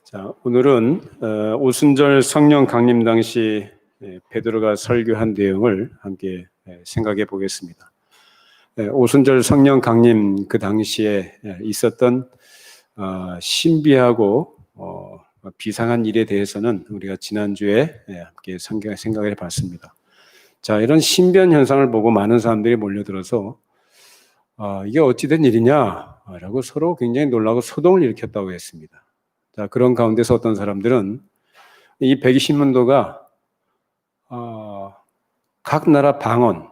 자, 오늘은 오순절 성령 강림 당시 베드로가 설교한 내용을 함께 생각해 보겠습니다. 오순절 성령 강림 그 당시에 있었던 신비하고 비상한 일에 대해서는 우리가 지난주에 함께 생각해 봤습니다. 자, 이런 신비한 현상을 보고 많은 사람들이 몰려들어서 이게 어찌된 일이냐라고 서로 굉장히 놀라고 소동을 일으켰다고 했습니다. 자, 그런 가운데서 어떤 사람들은 이 120문도가 각 나라 방언,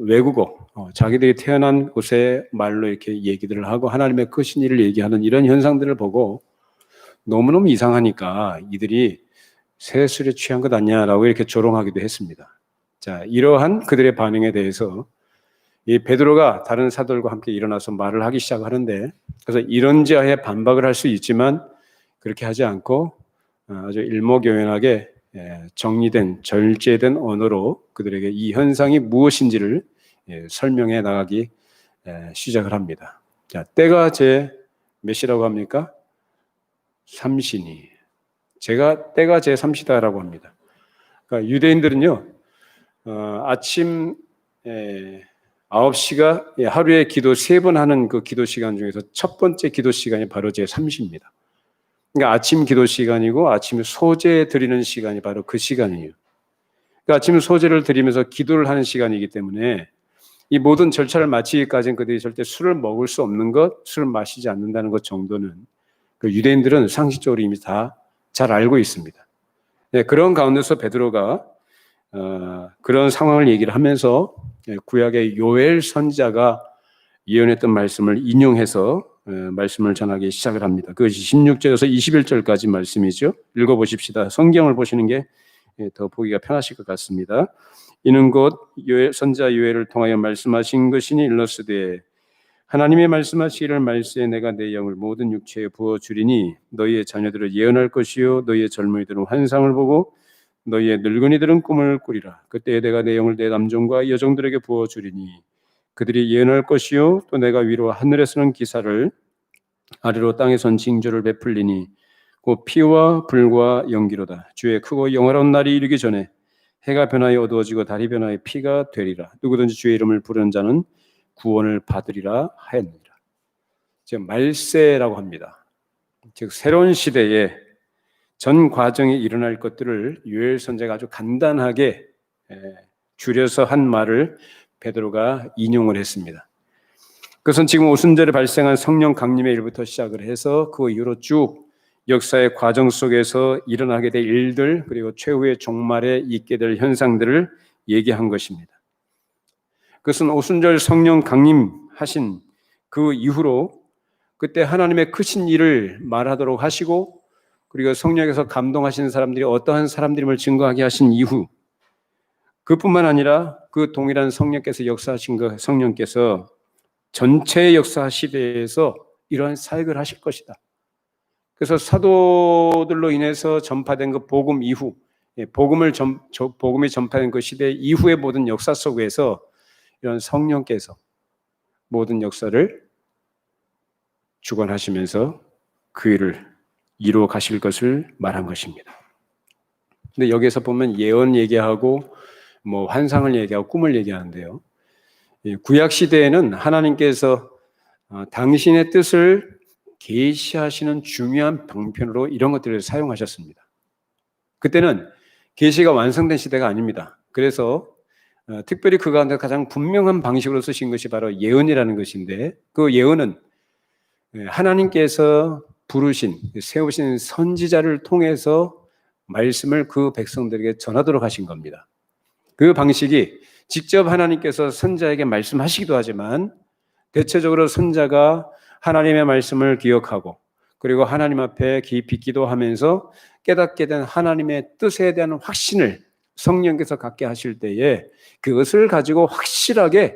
외국어, 자기들이 태어난 곳의 말로 이렇게 얘기들을 하고 하나님의 크신 일을 얘기하는 이런 현상들을 보고 너무너무 이상하니까 이들이 세술에 취한 것 아니냐라고 이렇게 조롱하기도 했습니다. 자, 이러한 그들의 반응에 대해서 이 베드로가 다른 사도들과 함께 일어나서 말을 하기 시작하는데, 그래서 이런지하에 반박을 할 수 있지만 그렇게 하지 않고 아주 일목요연하게 정리된 절제된 언어로 그들에게 이 현상이 무엇인지를 설명해 나가기 시작을 합니다. 자, 때가 제 몇이라고 합니까? 삼시니. 제가 때가 제 삼시다라고 합니다. 그러니까 유대인들은요, 아침 9시가 하루에 기도 3번 하는 그 기도 시간 중에서 첫 번째 기도 시간이 바로 제 삼시입니다. 그러니까 아침 기도 시간이고 아침에 소제 드리는 시간이 바로 그 시간이에요. 그러니까 아침 소제를 드리면서 기도를 하는 시간이기 때문에 이 모든 절차를 마치기까지는 그들이 절대 술을 먹을 수 없는 것, 술을 마시지 않는다는 것 정도는 그 유대인들은 상식적으로 이미 다 잘 알고 있습니다. 네, 그런 가운데서 베드로가 그런 상황을 얘기를 하면서 구약의 요엘 선지자가 예언했던 말씀을 인용해서 말씀을 전하기 시작을 합니다. 그것이 16절에서 21절까지 말씀이죠. 읽어보십시다. 성경을 보시는 게 더 보기가 편하실 것 같습니다. 이는 곧 선지자 요엘을 통하여 말씀하신 것이니 일러스되 하나님의 말씀하시기를 말세에 내가 내 영을 모든 육체에 부어주리니 너희의 자녀들을 예언할 것이요 너희의 젊은이들은 환상을 보고 너희의 늙은이들은 꿈을 꾸리라. 그때에 내가 내 영을 내 남종과 여종들에게 부어주리니 그들이 예언할 것이요 또 내가 위로 하늘에서는 기사를 아래로 땅에선 징조를 베풀리니 곧 피와 불과 연기로다. 주의 크고 영화로운 날이 이르기 전에 해가 변하여 어두워지고 달이 변하여 피가 되리라. 누구든지 주의 이름을 부르는 자는 구원을 받으리라 하였느니라. 즉 말세라고 합니다. 즉 새로운 시대에 전 과정에 일어날 것들을 요엘 선지자가 아주 간단하게 줄여서 한 말을 베드로가 인용을 했습니다. 그것은 지금 오순절에 발생한 성령 강림의 일부터 시작을 해서 그 이후로 쭉 역사의 과정 속에서 일어나게 될 일들, 그리고 최후의 종말에 있게 될 현상들을 얘기한 것입니다. 그것은 오순절 성령 강림하신 그 이후로 그때 하나님의 크신 일을 말하도록 하시고, 그리고 성령에서 감동하신 사람들이 어떠한 사람들임을 증거하게 하신 이후, 그뿐만 아니라 그 동일한 성령께서 역사하신 그 성령께서 전체 역사 시대에서 이러한 사역을 하실 것이다. 그래서 사도들로 인해서 전파된 그 복음 이후, 복음이 전파된 그 시대 이후의 모든 역사 속에서 이런 성령께서 모든 역사를 주관하시면서 그 일을 이루어 가실 것을 말한 것입니다. 근데 여기서 보면 예언 얘기하고 환상을 얘기하고 꿈을 얘기하는데요. 구약 시대에는 하나님께서 당신의 뜻을 계시하시는 중요한 방편으로 이런 것들을 사용하셨습니다. 그때는 계시가 완성된 시대가 아닙니다. 그래서 특별히 그 가운데 가장 분명한 방식으로 쓰신 것이 바로 예언이라는 것인데, 그 예언은 하나님께서 부르신, 세우신 선지자를 통해서 말씀을 그 백성들에게 전하도록 하신 겁니다. 그 방식이 직접 하나님께서 선지자에게 말씀하시기도 하지만 대체적으로 선지자가 하나님의 말씀을 기억하고 그리고 하나님 앞에 깊이 기도하면서 깨닫게 된 하나님의 뜻에 대한 확신을 성령께서 갖게 하실 때에 그것을 가지고 확실하게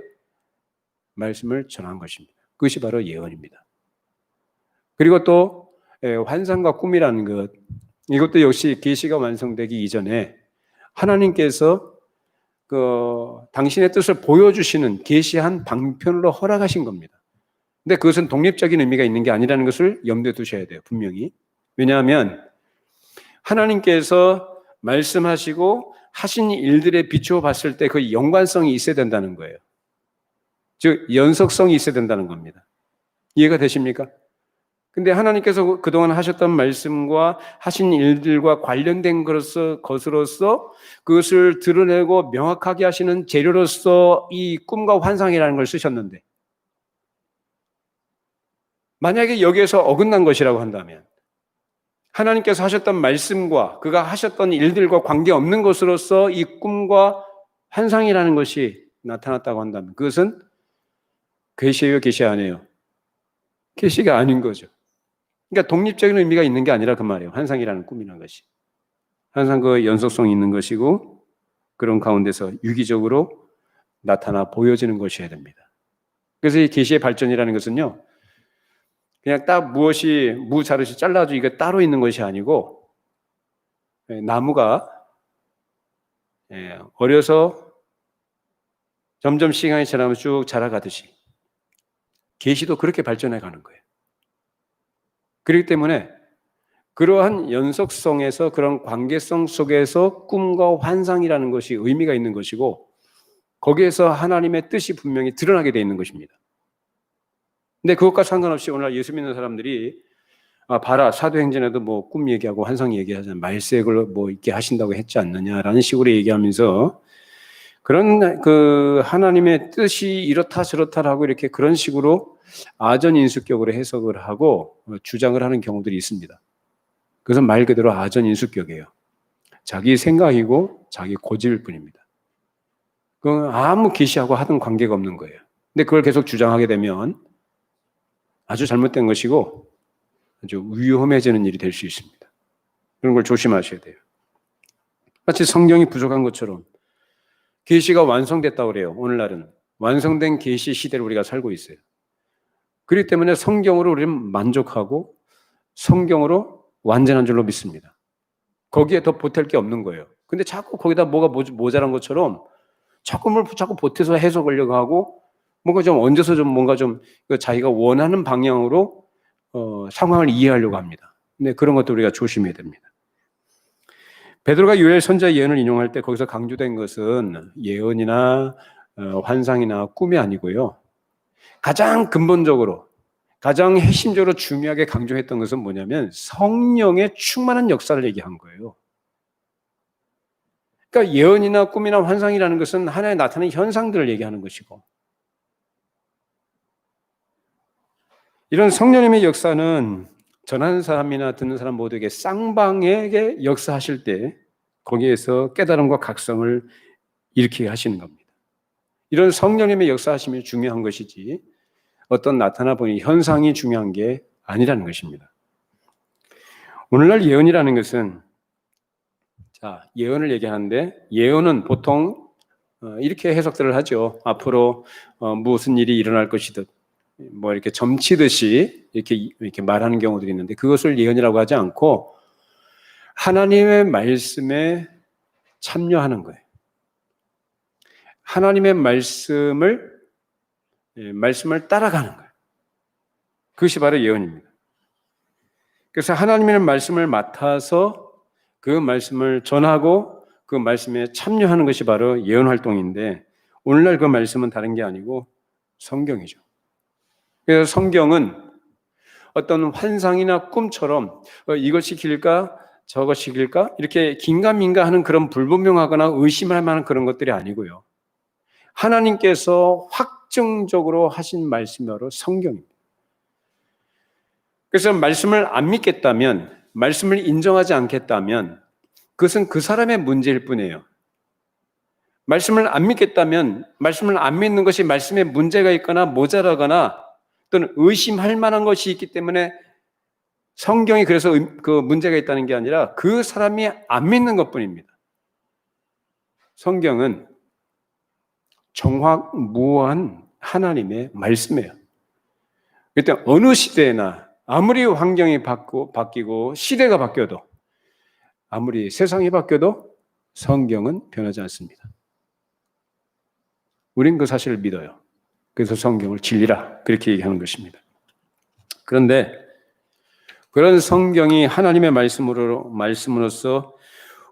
말씀을 전한 것입니다. 그것이 바로 예언입니다. 그리고 또 환상과 꿈이라는 것, 이것도 역시 계시가 완성되기 이전에 하나님께서 당신의 뜻을 보여주시는 계시한 방편으로 허락하신 겁니다. 근데 그것은 독립적인 의미가 있는 게 아니라는 것을 염두에 두셔야 돼요. 분명히. 왜냐하면 하나님께서 말씀하시고 하신 일들에 비추어 봤을 때 그 연관성이 있어야 된다는 거예요. 즉 연속성이 있어야 된다는 겁니다. 이해가 되십니까? 근데 하나님께서 그동안 하셨던 말씀과 하신 일들과 관련된 것으로서 그것을 드러내고 명확하게 하시는 재료로서 이 꿈과 환상이라는 걸 쓰셨는데, 만약에 여기에서 어긋난 것이라고 한다면, 하나님께서 하셨던 말씀과 그가 하셨던 일들과 관계없는 것으로서 이 꿈과 환상이라는 것이 나타났다고 한다면 그것은 계시예요, 계시 아니에요? 계시가 아닌 거죠. 그러니까 독립적인 의미가 있는 게 아니라 그 말이에요. 환상이라는 꿈이라는 것이. 항상 그 연속성이 있는 것이고 그런 가운데서 유기적으로 나타나 보여지는 것이어야 됩니다. 그래서 이 계시의 발전이라는 것은요, 그냥 딱 무 자르시 잘라도 이게 따로 있는 것이 아니고, 나무가 어려서 점점 시간이 지나면 쭉 자라가듯이 계시도 그렇게 발전해 가는 거예요. 그렇기 때문에 그러한 연속성에서, 그런 관계성 속에서 꿈과 환상이라는 것이 의미가 있는 것이고, 거기에서 하나님의 뜻이 분명히 드러나게 되어 있는 것입니다. 근데 그것과 상관없이 오늘날 예수 믿는 사람들이 봐라, 사도행전에도 뭐 꿈 얘기하고 환상 얘기하잖아요. 말세를 뭐 있게 하신다고 했지 않느냐라는 식으로 얘기하면서 그런 그 하나님의 뜻이 이렇다 저렇다라고 이렇게 그런 식으로 아전인수격으로 해석을 하고 주장을 하는 경우들이 있습니다. 그것은 말 그대로 아전인수격이에요. 자기 생각이고 자기 고집일 뿐입니다. 그건 아무 계시하고 하던 관계가 없는 거예요. 근데 그걸 계속 주장하게 되면 아주 잘못된 것이고 아주 위험해지는 일이 될 수 있습니다. 그런 걸 조심하셔야 돼요. 마치 성경이 부족한 것처럼 계시가 완성됐다고 그래요. 오늘날은 완성된 계시 시대를 우리가 살고 있어요. 그렇기 때문에 성경으로 우리는 만족하고 성경으로 완전한 줄로 믿습니다. 거기에 더 보탤 게 없는 거예요. 근데 자꾸 거기다 뭐가 모자란 것처럼 자꾸 보태서 해석하려고 하고 뭔가 좀 얹어서 좀 뭔가 좀 자기가 원하는 방향으로 상황을 이해하려고 합니다. 근데 그런 것도 우리가 조심해야 됩니다. 베드로가 요엘 선지자 예언을 인용할 때 거기서 강조된 것은 예언이나 환상이나 꿈이 아니고요. 가장 근본적으로, 가장 핵심적으로 중요하게 강조했던 것은 뭐냐면 성령의 충만한 역사를 얘기한 거예요. 그러니까 예언이나 꿈이나 환상이라는 것은 하나의 나타나는 현상들을 얘기하는 것이고, 이런 성령님의 역사는 전하는 사람이나 듣는 사람 모두에게 쌍방에게 역사하실 때 거기에서 깨달음과 각성을 일으키게 하시는 겁니다. 이런 성령님의 역사하심이 중요한 것이지 어떤 나타나 보이는 현상이 중요한 게 아니라는 것입니다. 오늘날 예언이라는 것은, 예언을 얘기하는데 예언은 보통 이렇게 해석들을 하죠. 앞으로 무슨 일이 일어날 것이듯 뭐 이렇게 점치듯이 이렇게 말하는 경우들이 있는데 그것을 예언이라고 하지 않고 하나님의 말씀에 참여하는 거예요. 하나님의 말씀을 따라가는 거예요. 그것이 바로 예언입니다. 그래서 하나님의 말씀을 맡아서 그 말씀을 전하고 그 말씀에 참여하는 것이 바로 예언 활동인데, 오늘날 그 말씀은 다른 게 아니고 성경이죠. 그래서 성경은 어떤 환상이나 꿈처럼 이것이 길까 저것이 길까 이렇게 긴가민가 하는 그런 불분명하거나 의심할 만한 그런 것들이 아니고요. 하나님께서 확정적으로 하신 말씀이 바로 성경입니다. 그래서 말씀을 안 믿겠다면, 말씀을 인정하지 않겠다면 그것은 그 사람의 문제일 뿐이에요. 말씀을 안 믿겠다면, 말씀을 안 믿는 것이 말씀에 문제가 있거나 모자라거나 또는 의심할 만한 것이 있기 때문에 성경이 그래서 그 문제가 있다는 게 아니라 그 사람이 안 믿는 것뿐입니다. 성경은 정확무한 하나님의 말씀이에요. 그때 어느 시대나 아무리 환경이 바뀌고 시대가 바뀌어도, 아무리 세상이 바뀌어도 성경은 변하지 않습니다. 우린 그 사실을 믿어요. 그래서 성경을 진리라 그렇게 얘기하는 것입니다. 그런데 그런 성경이 하나님의 말씀으로서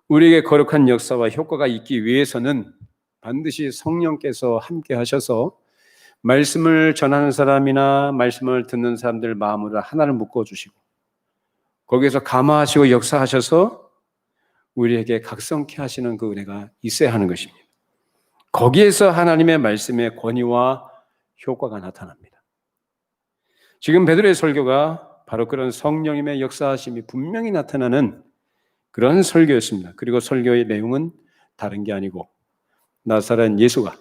우리에게 거룩한 역사와 효과가 있기 위해서는 반드시 성령께서 함께 하셔서 말씀을 전하는 사람이나 말씀을 듣는 사람들 마음으로 하나를 묶어주시고 거기에서 감화하시고 역사하셔서 우리에게 각성케 하시는 그 은혜가 있어야 하는 것입니다. 거기에서 하나님의 말씀의 권위와 효과가 나타납니다. 지금 베드로의 설교가 바로 그런 성령님의 역사하심이 분명히 나타나는 그런 설교였습니다. 그리고 설교의 내용은 다른 게 아니고 나사렛 예수가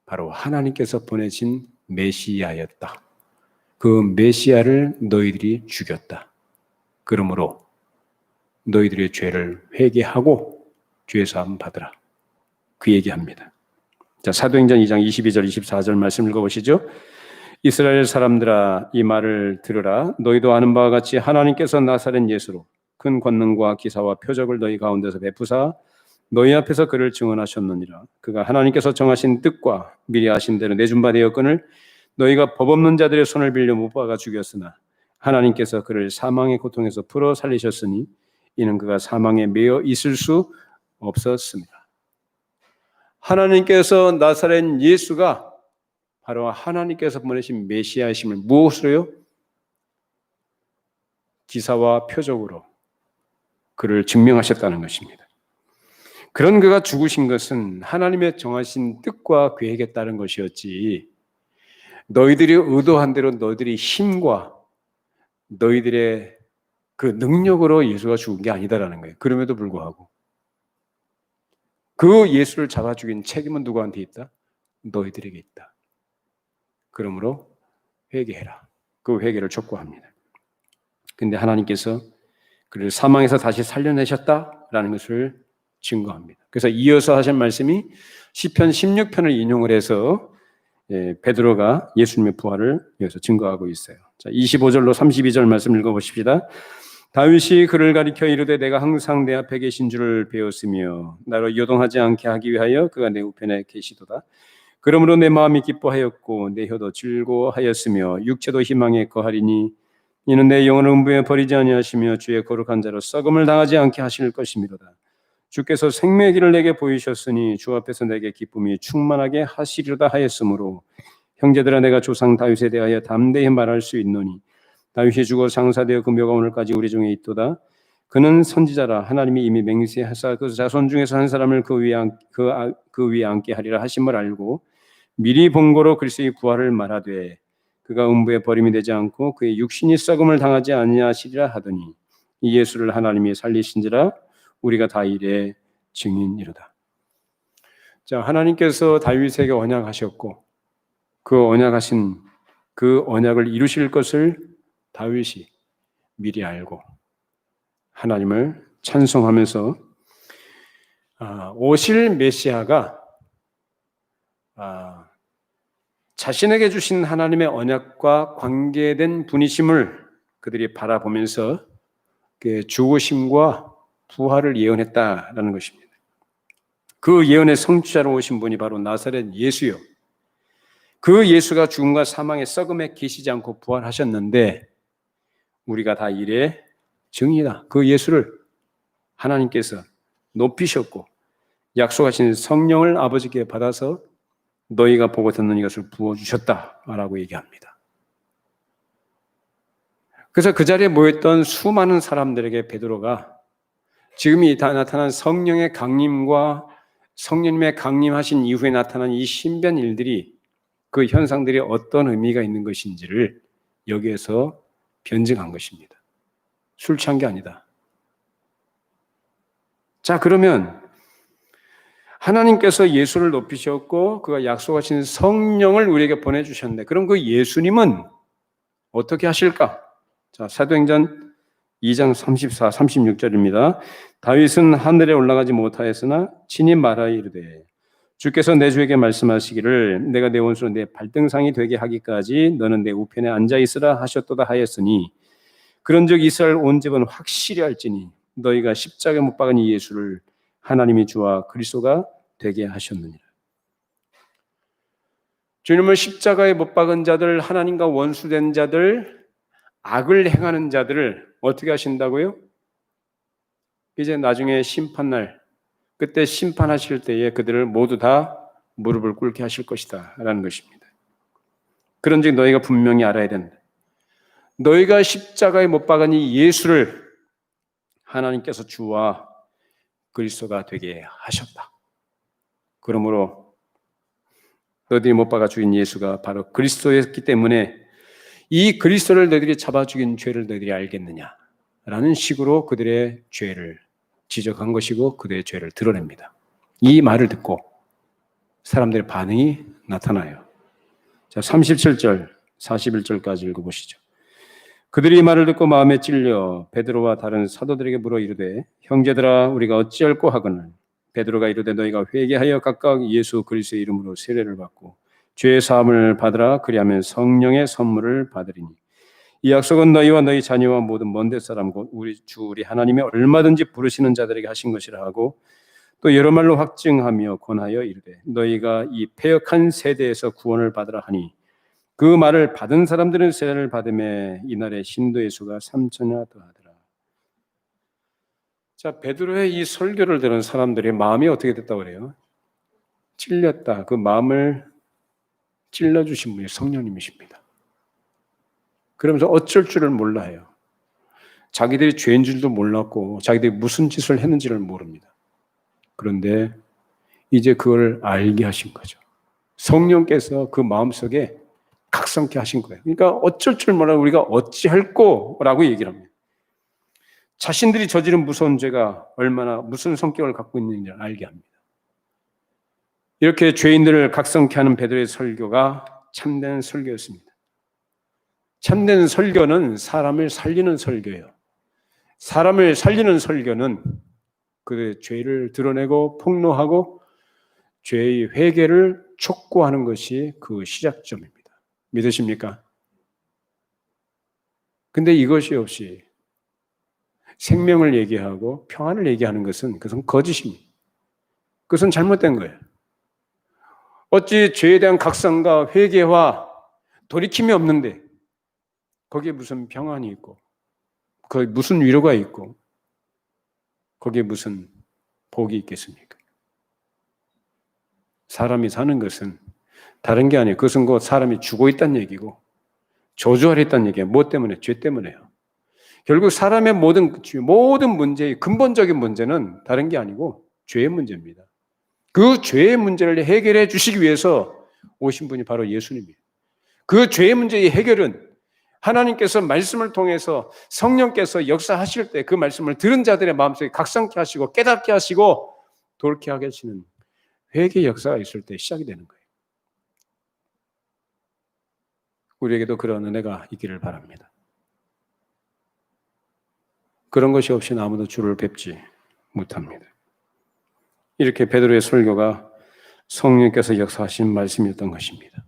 바로 하나님께서 보내신 메시아였다. 그 메시아를 너희들이 죽였다. 그러므로 너희들의 죄를 회개하고 죄 사함 받으라. 그 얘기합니다. 자, 사도행전 2장 22절 24절 말씀 읽어보시죠. 이스라엘 사람들아 이 말을 들으라. 너희도 아는 바와 같이 하나님께서 나사렛 예수로 큰 권능과 기사와 표적을 너희 가운데서 베푸사 너희 앞에서 그를 증언하셨느니라. 그가 하나님께서 정하신 뜻과 미리 아신 대로 내준 바 되었거늘 너희가 법 없는 자들의 손을 빌려 못 박아 죽였으나 하나님께서 그를 사망의 고통에서 풀어 살리셨으니 이는 그가 사망에 매여 있을 수 없었습니다. 하나님께서 나사렛 예수가 바로 하나님께서 보내신 메시아이심을 무엇으로요? 기사와 표적으로 그를 증명하셨다는 것입니다. 그런 그가 죽으신 것은 하나님의 정하신 뜻과 계획에 따른 것이었지 너희들이 의도한 대로 너희들이 힘과 너희들의 그 능력으로 예수가 죽은 게 아니다라는 거예요. 그럼에도 불구하고 그 예수를 잡아 죽인 책임은 누구한테 있다? 너희들에게 있다. 그러므로 회개해라. 그 회개를 촉구합니다. 근데 하나님께서 그를 사망에서 다시 살려내셨다라는 것을 증거합니다. 그래서 이어서 하신 말씀이 시편 16편을 인용을 해서 베드로가 예수님의 부활을 여기서 증거하고 있어요. 자, 25절로 32절 말씀 읽어보십시다. 다윗이 그를 가리켜 이르되 내가 항상 내 앞에 계신 줄을 배웠으며 나로 요동하지 않게 하기 위하여 그가 내 우편에 계시도다. 그러므로 내 마음이 기뻐하였고 내 혀도 즐거워하였으며 육체도 희망에 거하리니 이는 내 영혼을 음부에 버리지 아니하시며 주의 거룩한 자로 썩음을 당하지 않게 하실 것이미로다. 주께서 생명의 길을 내게 보이셨으니 주 앞에서 내게 기쁨이 충만하게 하시리로다 하였으므로 형제들아 내가 조상 다윗에 대하여 담대히 말할 수 있노니 다윗이 죽어 장사되어 그 묘가 오늘까지 우리 중에 있도다. 그는 선지자라 하나님이 이미 맹세하사 그 자손 중에서 한 사람을 그 위에 앉게 하리라 하심을 알고 미리 본고로 그리스도의 부활을 말하되 그가 음부에 버림이 되지 않고 그의 육신이 썩음을 당하지 아니하시리라 하더니 이 예수를 하나님이 살리신지라 우리가 다 이래 증인이로다. 자, 하나님께서 다윗에게 언약하셨고 그 언약하신 그 언약을 이루실 것을 다윗이 미리 알고 하나님을 찬송하면서 오실 메시아가 자신에게 주신 하나님의 언약과 관계된 분이심을 그들이 바라보면서 죽으심과 부활을 예언했다라는 것입니다. 그 예언의 성취자로 오신 분이 바로 나사렛 예수요. 그 예수가 죽음과 사망의 썩음에 계시지 않고 부활하셨는데 우리가 다 이래 증인이다. 그 예수를 하나님께서 높이셨고 약속하신 성령을 아버지께 받아서 너희가 보고 듣는 이것을 부어주셨다라고 얘기합니다. 그래서 그 자리에 모였던 수많은 사람들에게 베드로가 지금 나타난 성령의 강림과 성령님의 강림하신 이후에 나타난 이 신비한 일들이 그 현상들이 어떤 의미가 있는 것인지를 여기에서 변증한 것입니다. 술 취한 게 아니다. 자, 그러면 하나님께서 예수를 높이셨고 그가 약속하신 성령을 우리에게 보내주셨는데 그럼 그 예수님은 어떻게 하실까? 자, 사도행전 2장 34, 36절입니다. 다윗은 하늘에 올라가지 못하였으나 친히 말하여 이르되 주께서 내 주에게 말씀하시기를 내가 내 원수로 내 발등상이 되게 하기까지 너는 내 우편에 앉아 있으라 하셨도다 하였으니 그런즉 이스라엘 온 집은 확실히 알지니 너희가 십자가에 못 박은 이 예수를 하나님이 주와 그리스도가 되게 하셨느니라. 주님을 십자가에 못 박은 자들, 하나님과 원수된 자들, 악을 행하는 자들을 어떻게 하신다고요? 이제 나중에 심판날, 그때 심판하실 때에 그들을 모두 다 무릎을 꿇게 하실 것이다 라는 것입니다. 그런즉 너희가 분명히 알아야 된다. 너희가 십자가에 못 박은 이 예수를 하나님께서 주와 그리스도가 되게 하셨다. 그러므로 너희들이 못 박아 죽인 예수가 바로 그리스도였기 때문에 이 그리스도를 너희들이 잡아 죽인 죄를 너희들이 알겠느냐 라는 식으로 그들의 죄를 지적한 것이고 그들의 죄를 드러냅니다. 이 말을 듣고 사람들의 반응이 나타나요. 자, 37절, 41절까지 읽어보시죠. 그들이 이 말을 듣고 마음에 찔려 베드로와 다른 사도들에게 물어 이르되 형제들아 우리가 어찌할꼬 하거늘 베드로가 이르되 너희가 회개하여 각각 예수 그리스도의 이름으로 세례를 받고 죄의 사함을 받으라 그리하면 성령의 선물을 받으리니 이 약속은 너희와 너희 자녀와 모든 먼데 사람 곧 우리 주 우리 하나님이 얼마든지 부르시는 자들에게 하신 것이라 하고 또 여러 말로 확증하며 권하여 이르되 너희가 이 패역한 세대에서 구원을 받으라 하니 그 말을 받은 사람들은 세례를 받음에 이날의 신도의 수가 3,000여 더하더라. 자, 베드로의 이 설교를 들은 사람들의 마음이 어떻게 됐다고 그래요? 찔렸다. 그 마음을 찔러주신 분이 성령님이십니다. 그러면서 어쩔 줄을 몰라요. 자기들이 죄인 줄도 몰랐고 자기들이 무슨 짓을 했는지를 모릅니다. 그런데 이제 그걸 알게 하신 거죠. 성령께서 그 마음속에 각성케 하신 거예요. 그러니까 어쩔 줄 몰라 우리가 어찌할꼬라고 얘기를 합니다. 자신들이 저지른 무서운 죄가 얼마나 무슨 성격을 갖고 있는지를 알게 합니다. 이렇게 죄인들을 각성케 하는 베드로의 설교가 참된 설교였습니다. 참된 설교는 사람을 살리는 설교예요. 사람을 살리는 설교는 그의 죄를 드러내고 폭로하고 죄의 회개를 촉구하는 것이 그 시작점입니다. 믿으십니까? 근데 이것이 없이 생명을 얘기하고 평안을 얘기하는 것은 그것은 거짓입니다. 그것은 잘못된 거예요. 어찌 죄에 대한 각성과 회개와 돌이킴이 없는데 거기에 무슨 평안이 있고 거기에 무슨 위로가 있고 거기에 무슨 복이 있겠습니까? 사람이 사는 것은 다른 게 아니에요. 그것은 곧 사람이 죽어 있다는 얘기고 저주하려 했다는 얘기예요. 뭐 때문에? 죄 때문에요. 결국 사람의 모든 문제의 근본적인 문제는 다른 게 아니고 죄의 문제입니다. 그 죄의 문제를 해결해 주시기 위해서 오신 분이 바로 예수님이에요. 그 죄의 문제의 해결은 하나님께서 말씀을 통해서 성령께서 역사하실 때 그 말씀을 들은 자들의 마음속에 각성케 하시고 깨닫게 하시고 돌게 하게 하시는 회개 역사가 있을 때 시작이 되는 거예요. 우리에게도 그런 은혜가 있기를 바랍니다. 그런 것이 없이는 아무도 주를 뵙지 못합니다. 이렇게 베드로의 설교가 성령께서 역사하신 말씀이었던 것입니다.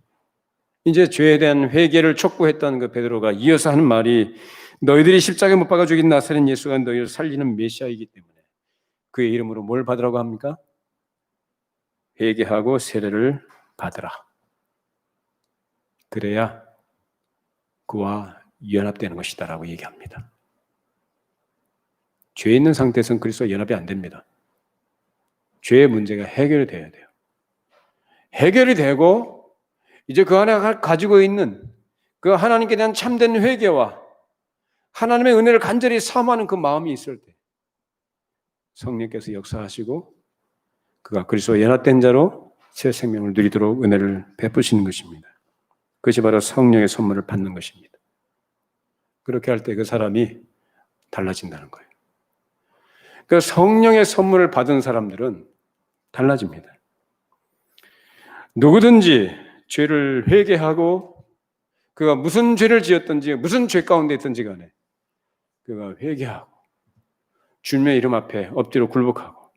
이제 죄에 대한 회개를 촉구했던 그 베드로가 이어서 하는 말이 너희들이 십자가에 못 박아 죽인 나사렛 예수가 너희를 살리는 메시아이기 때문에 그의 이름으로 뭘 받으라고 합니까? 회개하고 세례를 받으라. 그래야 그와 연합되는 것이다라고 얘기합니다. 죄 있는 상태에서는 그리스도와 연합이 안 됩니다. 죄의 문제가 해결이 돼야 돼요. 해결이 되고 이제 그 안에 가지고 있는 그 하나님께 대한 참된 회개와 하나님의 은혜를 간절히 사모하는 그 마음이 있을 때 성령께서 역사하시고 그가 그리스도와 연합된 자로 새 생명을 누리도록 은혜를 베푸시는 것입니다. 그것이 바로 성령의 선물을 받는 것입니다. 그렇게 할 때 그 사람이 달라진다는 거예요. 그 성령의 선물을 받은 사람들은 달라집니다. 누구든지 죄를 회개하고 그가 무슨 죄를 지었든지 무슨 죄 가운데 있든지 간에 그가 회개하고 주님의 이름 앞에 엎드려 굴복하고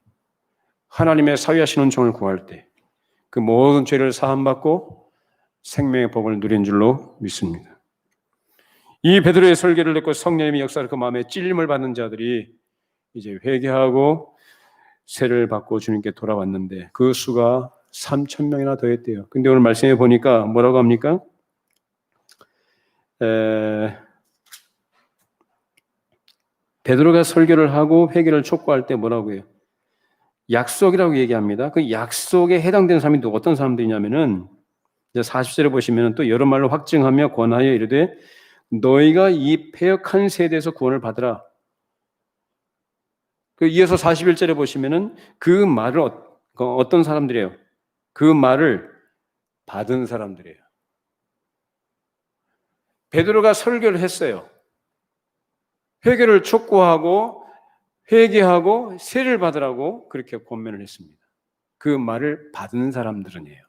하나님의 사위하시는 종을 구할 때 그 모든 죄를 사함받고 생명의 복을 누린 줄로 믿습니다. 이 베드로의 설교를 듣고 성령님의 역사를 그 마음에 찔림을 받는 자들이 이제 회개하고 세례를 받고 주님께 돌아왔는데 그 수가 3,000명이나 더했대요. 근데 오늘 말씀해 보니까 뭐라고 합니까? 베드로가 설교를 하고 회개를 촉구할 때 뭐라고 해요? 약속이라고 얘기합니다. 그 약속에 해당되는 사람이 또 어떤 사람들이냐면은 40절에 보시면 또 여러 말로 확증하며 권하여 이르되 너희가 이 패역한 세대에서 구원을 받으라. 그 이어서 41절에 보시면은 그 말을 어떤 사람들이에요? 그 말을 받은 사람들이에요. 베드로가 설교를 했어요. 회개를 촉구하고 회개하고 세를 받으라고 그렇게 권면을 했습니다. 그 말을 받은 사람들은이에요.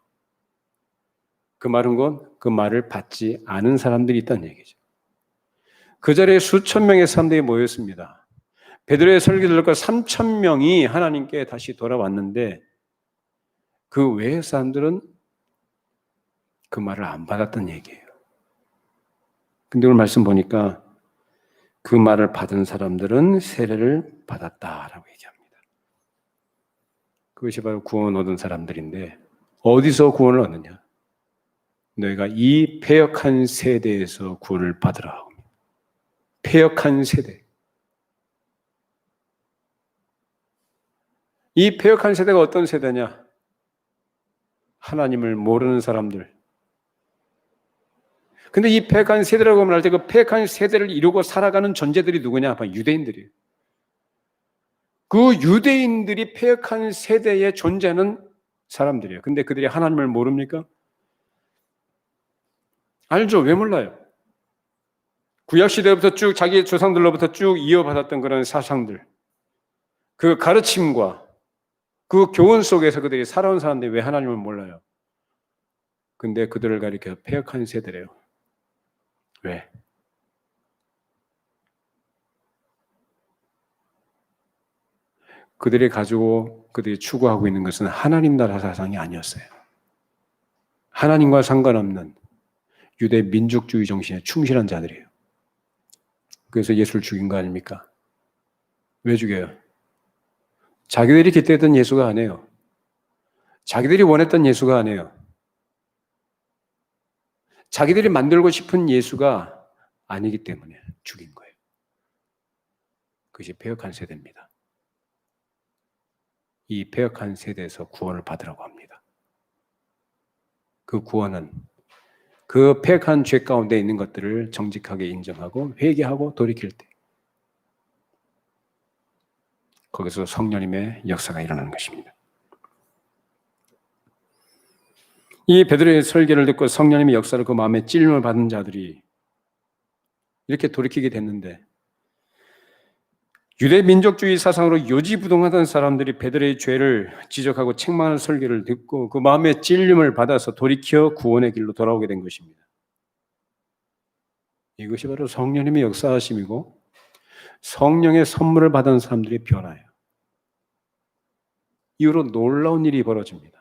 그 말은 그 말을 받지 않은 사람들이 있다는 얘기죠. 그 자리에 수천 명의 사람들이 모였습니다. 베드로의 설교를 듣고 3천 명이 하나님께 다시 돌아왔는데 그 외의 사람들은 그 말을 안 받았던 얘기예요. 근데 오늘 말씀 보니까 그 말을 받은 사람들은 세례를 받았다라고 얘기합니다. 그것이 바로 구원 얻은 사람들인데 어디서 구원을 얻느냐? 너희가 이 패역한 세대에서 구원을 받으라. 패역한 세대. 이 패역한 세대가 어떤 세대냐? 하나님을 모르는 사람들. 근데 이 패역한 세대라고 말할 때 그 패역한 세대를 이루고 살아가는 존재들이 누구냐? 바로 유대인들이에요. 그 유대인들이 패역한 세대에 존재하는 사람들이에요. 근데 그들이 하나님을 모릅니까? 알죠. 왜 몰라요? 구약시대부터 쭉 자기 조상들로부터 쭉 이어받았던 그런 사상들, 그 가르침과 그 교훈 속에서 그들이 살아온 사람들이 왜 하나님을 몰라요? 근데 그들을 가리켜 패역한 세대래요. 왜? 그들이 추구하고 있는 것은 하나님 나라 사상이 아니었어요. 하나님과 상관없는 유대 민족주의 정신에 충실한 자들이에요. 그래서 예수를 죽인 거 아닙니까? 왜 죽여요? 자기들이 기대했던 예수가 아니에요. 자기들이 원했던 예수가 아니에요. 자기들이 만들고 싶은 예수가 아니기 때문에 죽인 거예요. 그것이 패역한 세대입니다. 이 패역한 세대에서 구원을 받으라고 합니다. 그 구원은 그 패역한 죄 가운데 있는 것들을 정직하게 인정하고 회개하고 돌이킬 때 거기서 성령님의 역사가 일어나는 것입니다. 이 베드로의 설교를 듣고 성령님의 역사를 그 마음에 찔림을 받은 자들이 이렇게 돌이키게 됐는데 유대 민족주의 사상으로 요지부동하던 사람들이 베드로의 죄를 지적하고 책망하는 설교를 듣고 그 마음에 찔림을 받아서 돌이켜 구원의 길로 돌아오게 된 것입니다. 이것이 바로 성령님의 역사하심이고 성령의 선물을 받은 사람들의 변화예요. 이후로 놀라운 일이 벌어집니다.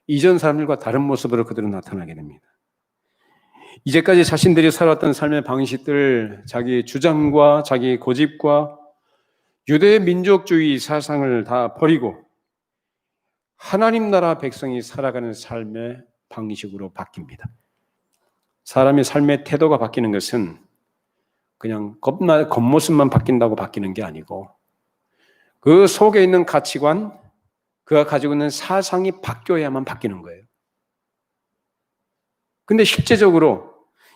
이전 사람들과 다른 모습으로 그들은 나타나게 됩니다. 이제까지 자신들이 살았던 삶의 방식들, 자기 주장과 자기 고집과 유대 민족주의 사상을 다 버리고 하나님 나라 백성이 살아가는 삶의 방식으로 바뀝니다. 사람의 삶의 태도가 바뀌는 것은 그냥 겉모습만 바뀐다고 바뀌는 게 아니고 그 속에 있는 가치관, 그가 가지고 있는 사상이 바뀌어야만 바뀌는 거예요. 근데 실제적으로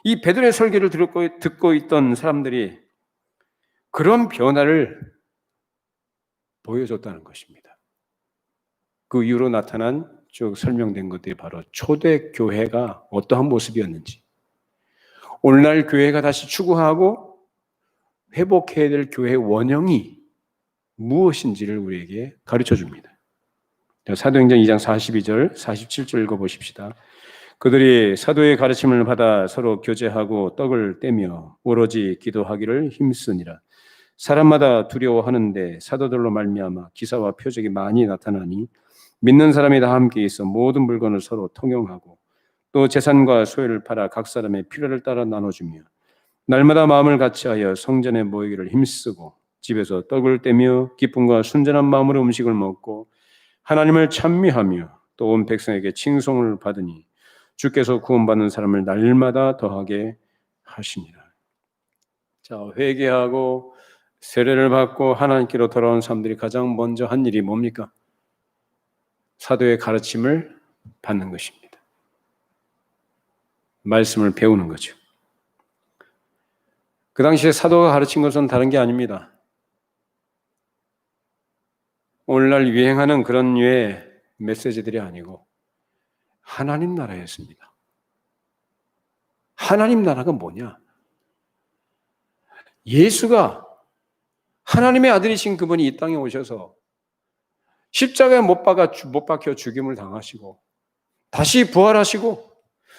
이 베드로의 설교를 듣고 있던 사람들이 그런 변화를 보여줬다는 것입니다. 그 이후로 나타난 쭉 설명된 것들이 바로 초대교회가 어떠한 모습이었는지, 오늘날 교회가 다시 추구하고 회복해야 될 교회의 원형이 무엇인지를 우리에게 가르쳐 줍니다. 사도행전 2장 42절, 47절 읽어보십시다. 그들이 사도의 가르침을 받아 서로 교제하고 떡을 떼며 오로지 기도하기를 힘쓰니라. 사람마다 두려워하는데 사도들로 말미암아 기사와 표적이 많이 나타나니 믿는 사람이 다 함께 있어 모든 물건을 서로 통용하고 또 재산과 소유를 팔아 각 사람의 필요를 따라 나눠주며 날마다 마음을 같이하여 성전에 모이기를 힘쓰고 집에서 떡을 떼며 기쁨과 순전한 마음으로 음식을 먹고 하나님을 찬미하며 또 온 백성에게 칭송을 받으니 주께서 구원받는 사람을 날마다 더하게 하시니라. 자, 회개하고 세례를 받고 하나님께로 돌아온 사람들이 가장 먼저 한 일이 뭡니까? 사도의 가르침을 받는 것입니다. 말씀을 배우는 거죠. 그 당시에 사도가 가르친 것은 다른 게 아닙니다. 오늘날 유행하는 그런 류의 메시지들이 아니고 하나님 나라였습니다. 하나님 나라가 뭐냐? 예수가 하나님의 아들이신 그분이 이 땅에 오셔서 십자가에 못 박혀 죽임을 당하시고 다시 부활하시고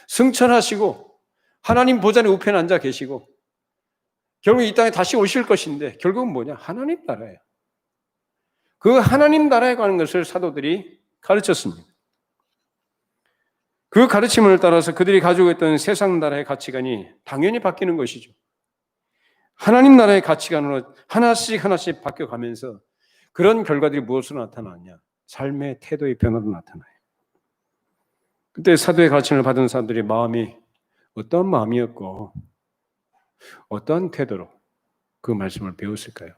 승천하시고 하나님 보좌의 우편에 앉아 계시고 결국 이 땅에 다시 오실 것인데 결국은 뭐냐? 하나님 나라예요. 그 하나님 나라에 관한 것을 사도들이 가르쳤습니다. 그 가르침을 따라서 그들이 가지고 있던 세상 나라의 가치관이 당연히 바뀌는 것이죠. 하나님 나라의 가치관으로 하나씩 바뀌어가면서 그런 결과들이 무엇으로 나타나냐? 삶의 태도의 변화로 나타나요. 그때 사도의 가르침을 받은 사람들이 마음이 어떤 마음이었고 어떤 태도로 그 말씀을 배웠을까요?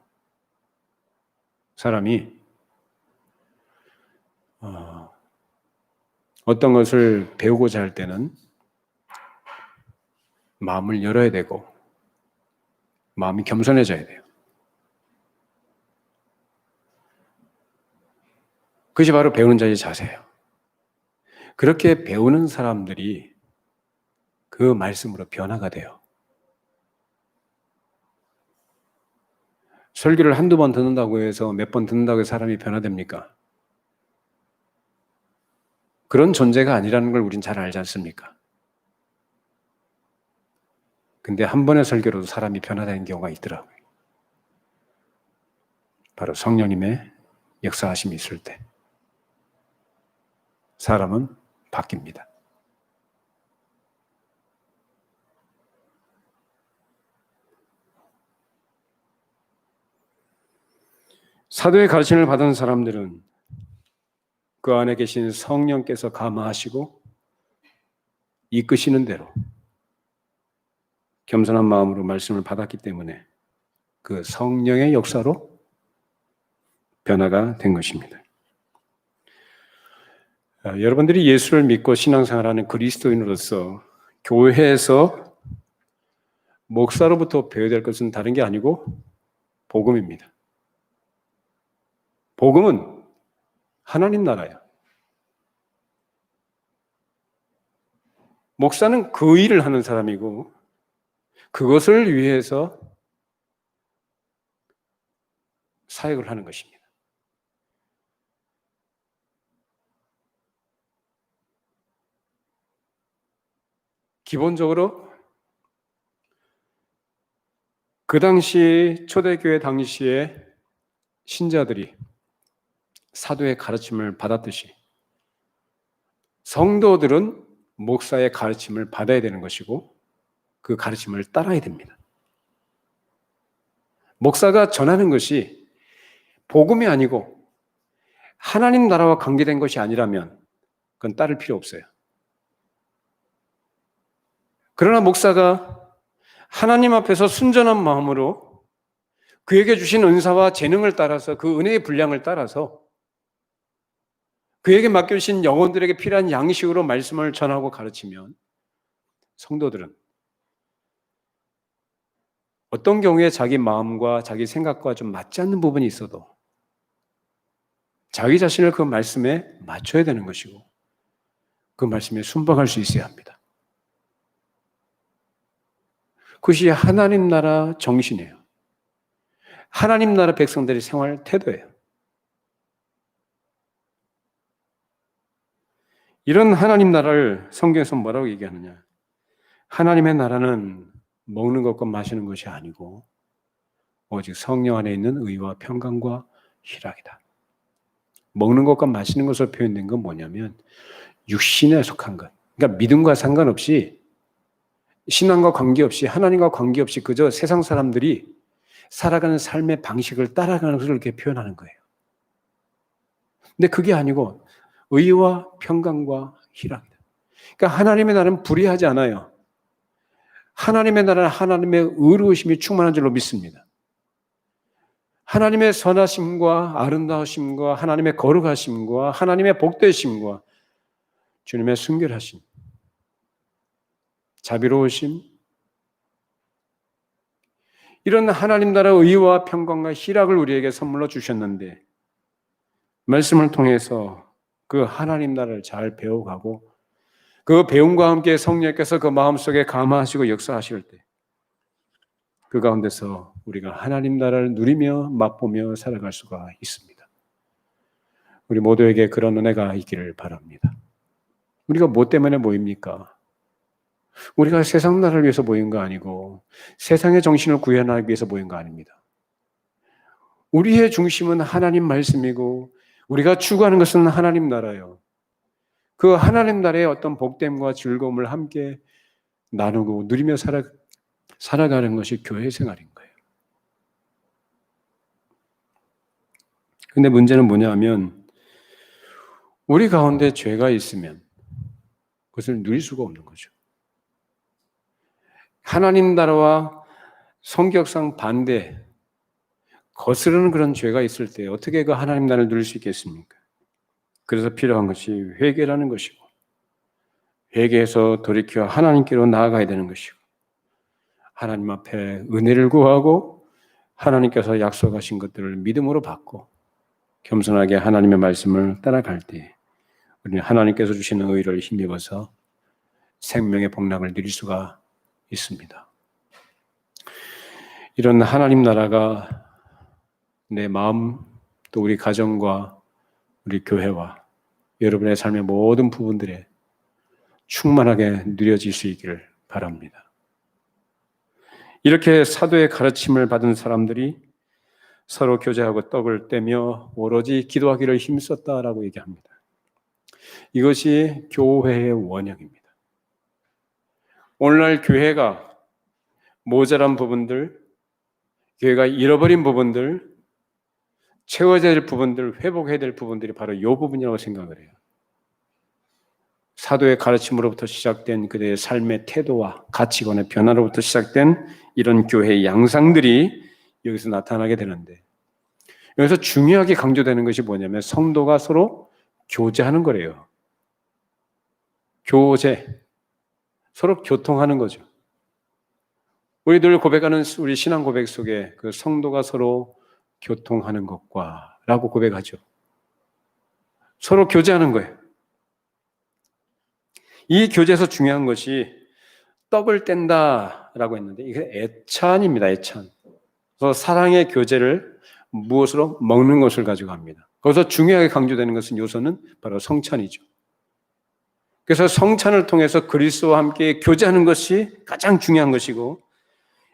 사람이 어떤 것을 배우고자 할 때는 마음을 열어야 되고 마음이 겸손해져야 돼요. 그것이 바로 배우는 자의 자세예요. 그렇게 배우는 사람들이 그 말씀으로 변화가 돼요. 설교를 한두 번 듣는다고 해서 몇 번 듣는다고 해서 사람이 변화됩니까? 그런 존재가 아니라는 걸 우린 잘 알지 않습니까? 근데 한 번의 설교로도 사람이 변화되는 경우가 있더라고요. 바로 성령님의 역사하심이 있을 때 사람은 바뀝니다. 사도의 가르침을 받은 사람들은 그 안에 계신 성령께서 감화하시고 이끄시는 대로 겸손한 마음으로 말씀을 받았기 때문에 그 성령의 역사로 변화가 된 것입니다. 여러분들이 예수를 믿고 신앙생활하는 그리스도인으로서 교회에서 목사로부터 배워야 될 것은 다른 게 아니고 복음입니다. 복음은 하나님 나라야. 목사는 그 일을 하는 사람이고 그것을 위해서 사역을 하는 것입니다. 기본적으로 그 당시 초대교회 당시에 신자들이 사도의 가르침을 받았듯이 성도들은 목사의 가르침을 받아야 되는 것이고 그 가르침을 따라야 됩니다. 목사가 전하는 것이 복음이 아니고 하나님 나라와 관계된 것이 아니라면 그건 따를 필요 없어요. 그러나 목사가 하나님 앞에서 순전한 마음으로 그에게 주신 은사와 재능을 따라서 그 은혜의 분량을 따라서 그에게 맡겨주신 영혼들에게 필요한 양식으로 말씀을 전하고 가르치면 성도들은 어떤 경우에 자기 마음과 자기 생각과 좀 맞지 않는 부분이 있어도 자기 자신을 그 말씀에 맞춰야 되는 것이고 그 말씀에 순박할 수 있어야 합니다. 그것이 하나님 나라 정신이에요. 하나님 나라 백성들의 생활 태도예요. 이런 하나님 나라를 성경에서 뭐라고 얘기하느냐? 하나님의 나라는 먹는 것과 마시는 것이 아니고 오직 성령 안에 있는 의와 평강과 희락이다. 먹는 것과 마시는 것으로 표현된 건 뭐냐면 육신에 속한 것. 그러니까 믿음과 상관없이 신앙과 관계없이 하나님과 관계없이 그저 세상 사람들이 살아가는 삶의 방식을 따라가는 것을 이렇게 표현하는 거예요. 근데 그게 아니고 의와 평강과 희락이다. 그러니까 하나님의 나라는 불의하지 않아요. 하나님의 나라는 하나님의 의로우심이 충만한 줄로 믿습니다. 하나님의 선하심과 아름다우심과 하나님의 거룩하심과 하나님의 복되심과 주님의 순결하심, 자비로우심, 이런 하나님 나라 의와 평강과 희락을 우리에게 선물로 주셨는데 말씀을 통해서 그 하나님 나라를 잘 배워가고 그 배움과 함께 성령께서 그 마음속에 감화하시고 역사하실 때 그 가운데서 우리가 하나님 나라를 누리며 맛보며 살아갈 수가 있습니다. 우리 모두에게 그런 은혜가 있기를 바랍니다. 우리가 뭐 때문에 모입니까? 우리가 세상 나라를 위해서 모인 거 아니고 세상의 정신을 구현하기 위해서 모인 거 아닙니다. 우리의 중심은 하나님 말씀이고 우리가 추구하는 것은 하나님 나라예요. 그 하나님 나라의 어떤 복됨과 즐거움을 함께 나누고 누리며 살아가는 것이 교회 생활인 거예요. 근데 문제는 뭐냐 하면 우리 가운데 죄가 있으면 그것을 누릴 수가 없는 거죠. 하나님 나라와 성격상 반대, 거스르는 그런 죄가 있을 때 어떻게 그 하나님 나라를 누릴 수 있겠습니까? 그래서 필요한 것이 회개라는 것이고 회개해서 돌이켜 하나님께로 나아가야 되는 것이고 하나님 앞에 은혜를 구하고 하나님께서 약속하신 것들을 믿음으로 받고 겸손하게 하나님의 말씀을 따라갈 때 우리는 하나님께서 주시는 의를 힘입어서 생명의 복락을 누릴 수가 있습니다. 이런 하나님 나라가 내 마음 또 우리 가정과 우리 교회와 여러분의 삶의 모든 부분들에 충만하게 누려질 수 있기를 바랍니다. 이렇게 사도의 가르침을 받은 사람들이 서로 교제하고 떡을 떼며 오로지 기도하기를 힘썼다라고 얘기합니다. 이것이 교회의 원형입니다. 오늘날 교회가 모자란 부분들, 교회가 잃어버린 부분들, 채워져야 될 부분들, 회복해야 될 부분들이 바로 이 부분이라고 생각을 해요. 사도의 가르침으로부터 시작된 그들의 삶의 태도와 가치관의 변화로부터 시작된 이런 교회의 양상들이 여기서 나타나게 되는데 여기서 중요하게 강조되는 것이 뭐냐면 성도가 서로 교제하는 거래요. 교제. 서로 교통하는 거죠. 우리들 고백하는 우리 신앙 고백 속에 그 성도가 서로 교통하는 것과 라고 고백하죠. 서로 교제하는 거예요. 이 교제에서 중요한 것이 떡을 뗀다라고 했는데 이게 애찬입니다. 애찬. 그래서 사랑의 교제를 무엇으로? 먹는 것을 가지고 합니다. 거기서 중요하게 강조되는 것은 요소는 바로 성찬이죠. 그래서 성찬을 통해서 그리스도와 함께 교제하는 것이 가장 중요한 것이고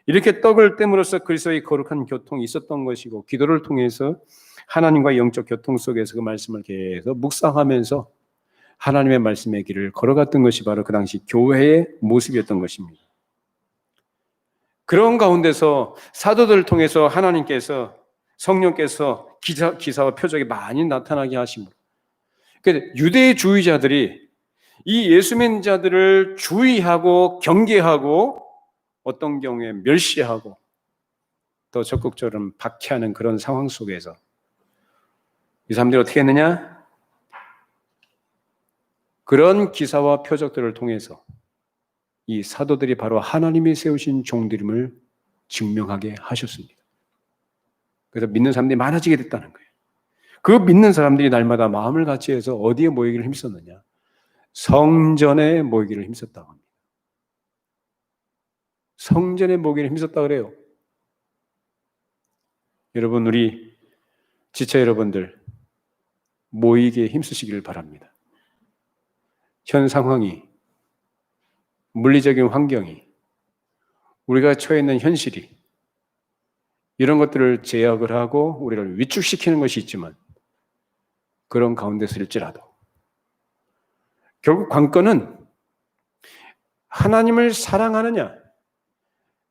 이렇게 떡을 땜으로써 그리스도의 거룩한 교통이 있었던 것이고 기도를 통해서 하나님과 영적 교통 속에서 그 말씀을 계속 묵상하면서 하나님의 말씀의 길을 걸어갔던 것이 바로 그 당시 교회의 모습이었던 것입니다. 그런 가운데서 사도들을 통해서 하나님께서 성령께서 기사와 표적이 많이 나타나게 하심으로 유대주의자들이 이 예수 믿는 자들을 주의하고 경계하고 어떤 경우에 멸시하고 더 적극적으로 박해하는 그런 상황 속에서 이 사람들이 어떻게 했느냐? 그런 기사와 표적들을 통해서 이 사도들이 바로 하나님이 세우신 종들임을 증명하게 하셨습니다. 그래서 믿는 사람들이 많아지게 됐다는 거예요. 그 믿는 사람들이 날마다 마음을 같이 해서 어디에 모이기를 힘썼느냐? 성전에 모이기를 힘썼다고 합니다. 성전에 모이기를 힘썼다고 그래요. 여러분, 우리 지체 여러분들 모이기에 힘쓰시기를 바랍니다. 현 상황이, 물리적인 환경이, 우리가 처해 있는 현실이 이런 것들을 제약을 하고 우리를 위축시키는 것이 있지만 그런 가운데서일지라도 결국 관건은 하나님을 사랑하느냐,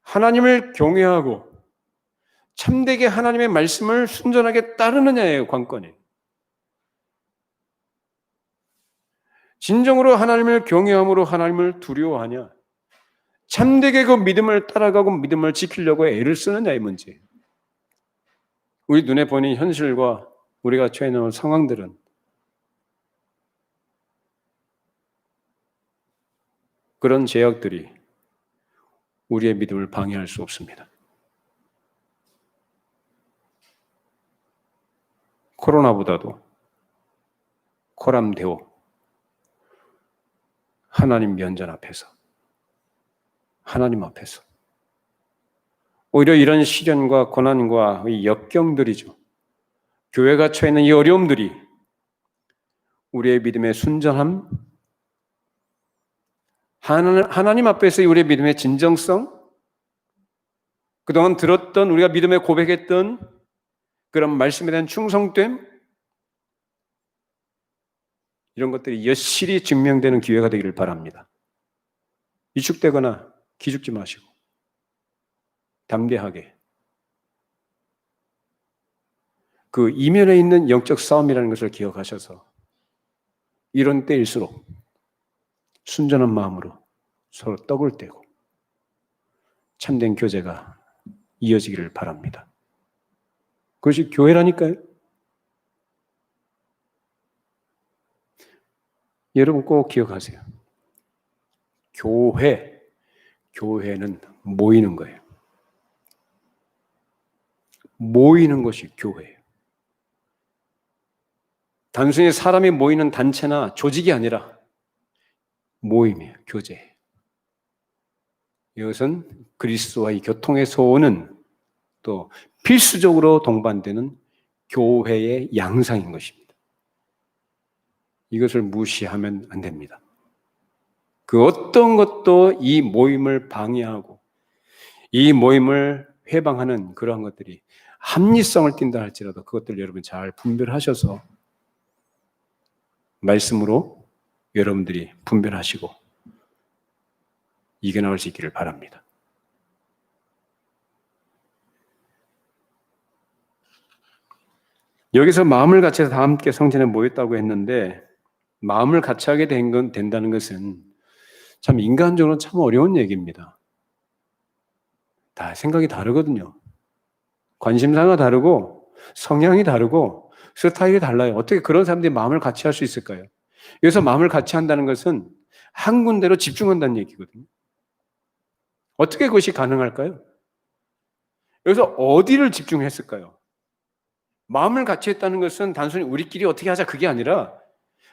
하나님을 경외하고 참되게 하나님의 말씀을 순전하게 따르느냐의 관건이에요. 진정으로 하나님을 경외함으로 하나님을 두려워하냐, 참되게 그 믿음을 따라가고 믿음을 지키려고 애를 쓰느냐의 문제예요. 우리 눈에 보이는 현실과 우리가 처해 있는 상황들은 그런 제약들이 우리의 믿음을 방해할 수 없습니다. 코로나보다도 코람데오 하나님 면전 앞에서 하나님 앞에서 오히려 이런 시련과 고난과 이 역경들이죠. 교회가 처해 있는 이 어려움들이 우리의 믿음의 순전함, 하나님 앞에서의 우리의 믿음의 진정성, 그동안 들었던 우리가 믿음에 고백했던 그런 말씀에 대한 충성됨, 이런 것들이 여실히 증명되는 기회가 되기를 바랍니다. 위축되거나 기죽지 마시고 담대하게 그 이면에 있는 영적 싸움이라는 것을 기억하셔서 이런 때일수록 순전한 마음으로 서로 떡을 떼고 참된 교제가 이어지기를 바랍니다. 그것이 교회라니까요. 여러분 꼭 기억하세요. 교회는 모이는 거예요. 모이는 것이 교회예요. 단순히 사람이 모이는 단체나 조직이 아니라 모임이에요. 교제예요. 이것은 그리스도와의 교통에서 오는 또 필수적으로 동반되는 교회의 양상인 것입니다. 이것을 무시하면 안 됩니다. 그 어떤 것도 이 모임을 방해하고 이 모임을 회방하는 그러한 것들이 합리성을 띈다 할지라도 그것들 여러분 잘 분별하셔서 말씀으로 여러분들이 분별하시고 이겨나갈 수 있기를 바랍니다. 여기서 마음을 같이해서 다 함께 성전에 모였다고 했는데 마음을 같이 하게 된다는 것은 참 인간적으로 참 어려운 얘기입니다. 다 생각이 다르거든요. 관심사가 다르고 성향이 다르고 스타일이 달라요. 어떻게 그런 사람들이 마음을 같이 할 수 있을까요? 여기서 마음을 같이 한다는 것은 한 군데로 집중한다는 얘기거든요. 어떻게 그것이 가능할까요? 여기서 어디를 집중했을까요? 마음을 같이 했다는 것은 단순히 우리끼리 어떻게 하자 그게 아니라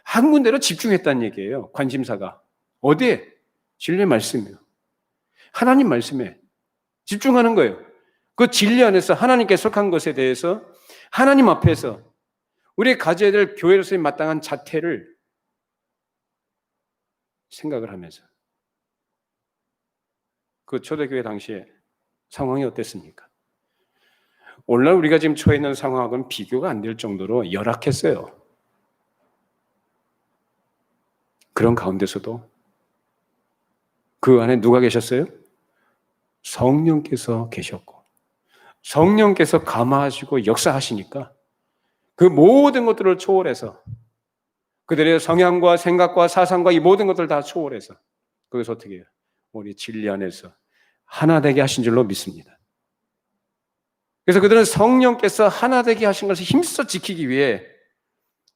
한 군데로 집중했다는 얘기예요. 관심사가. 어디에? 진리의 말씀이에요. 하나님 말씀에 집중하는 거예요. 그 진리 안에서 하나님께 속한 것에 대해서 하나님 앞에서 우리가 가져야 될 교회로서의 마땅한 자태를 생각을 하면서 그 초대교회 당시에 상황이 어땠습니까? 오늘날 우리가 지금 처해 있는 상황하고는 비교가 안 될 정도로 열악했어요. 그런 가운데서도 그 안에 누가 계셨어요? 성령께서 계셨고 성령께서 감화하시고 역사하시니까 그 모든 것들을 초월해서 그들의 성향과 생각과 사상과 이 모든 것들을 다 초월해서 거기서 어떻게 해요? 우리 진리 안에서 하나 되게 하신 줄로 믿습니다. 그래서 그들은 성령께서 하나 되게 하신 것을 힘써 지키기 위해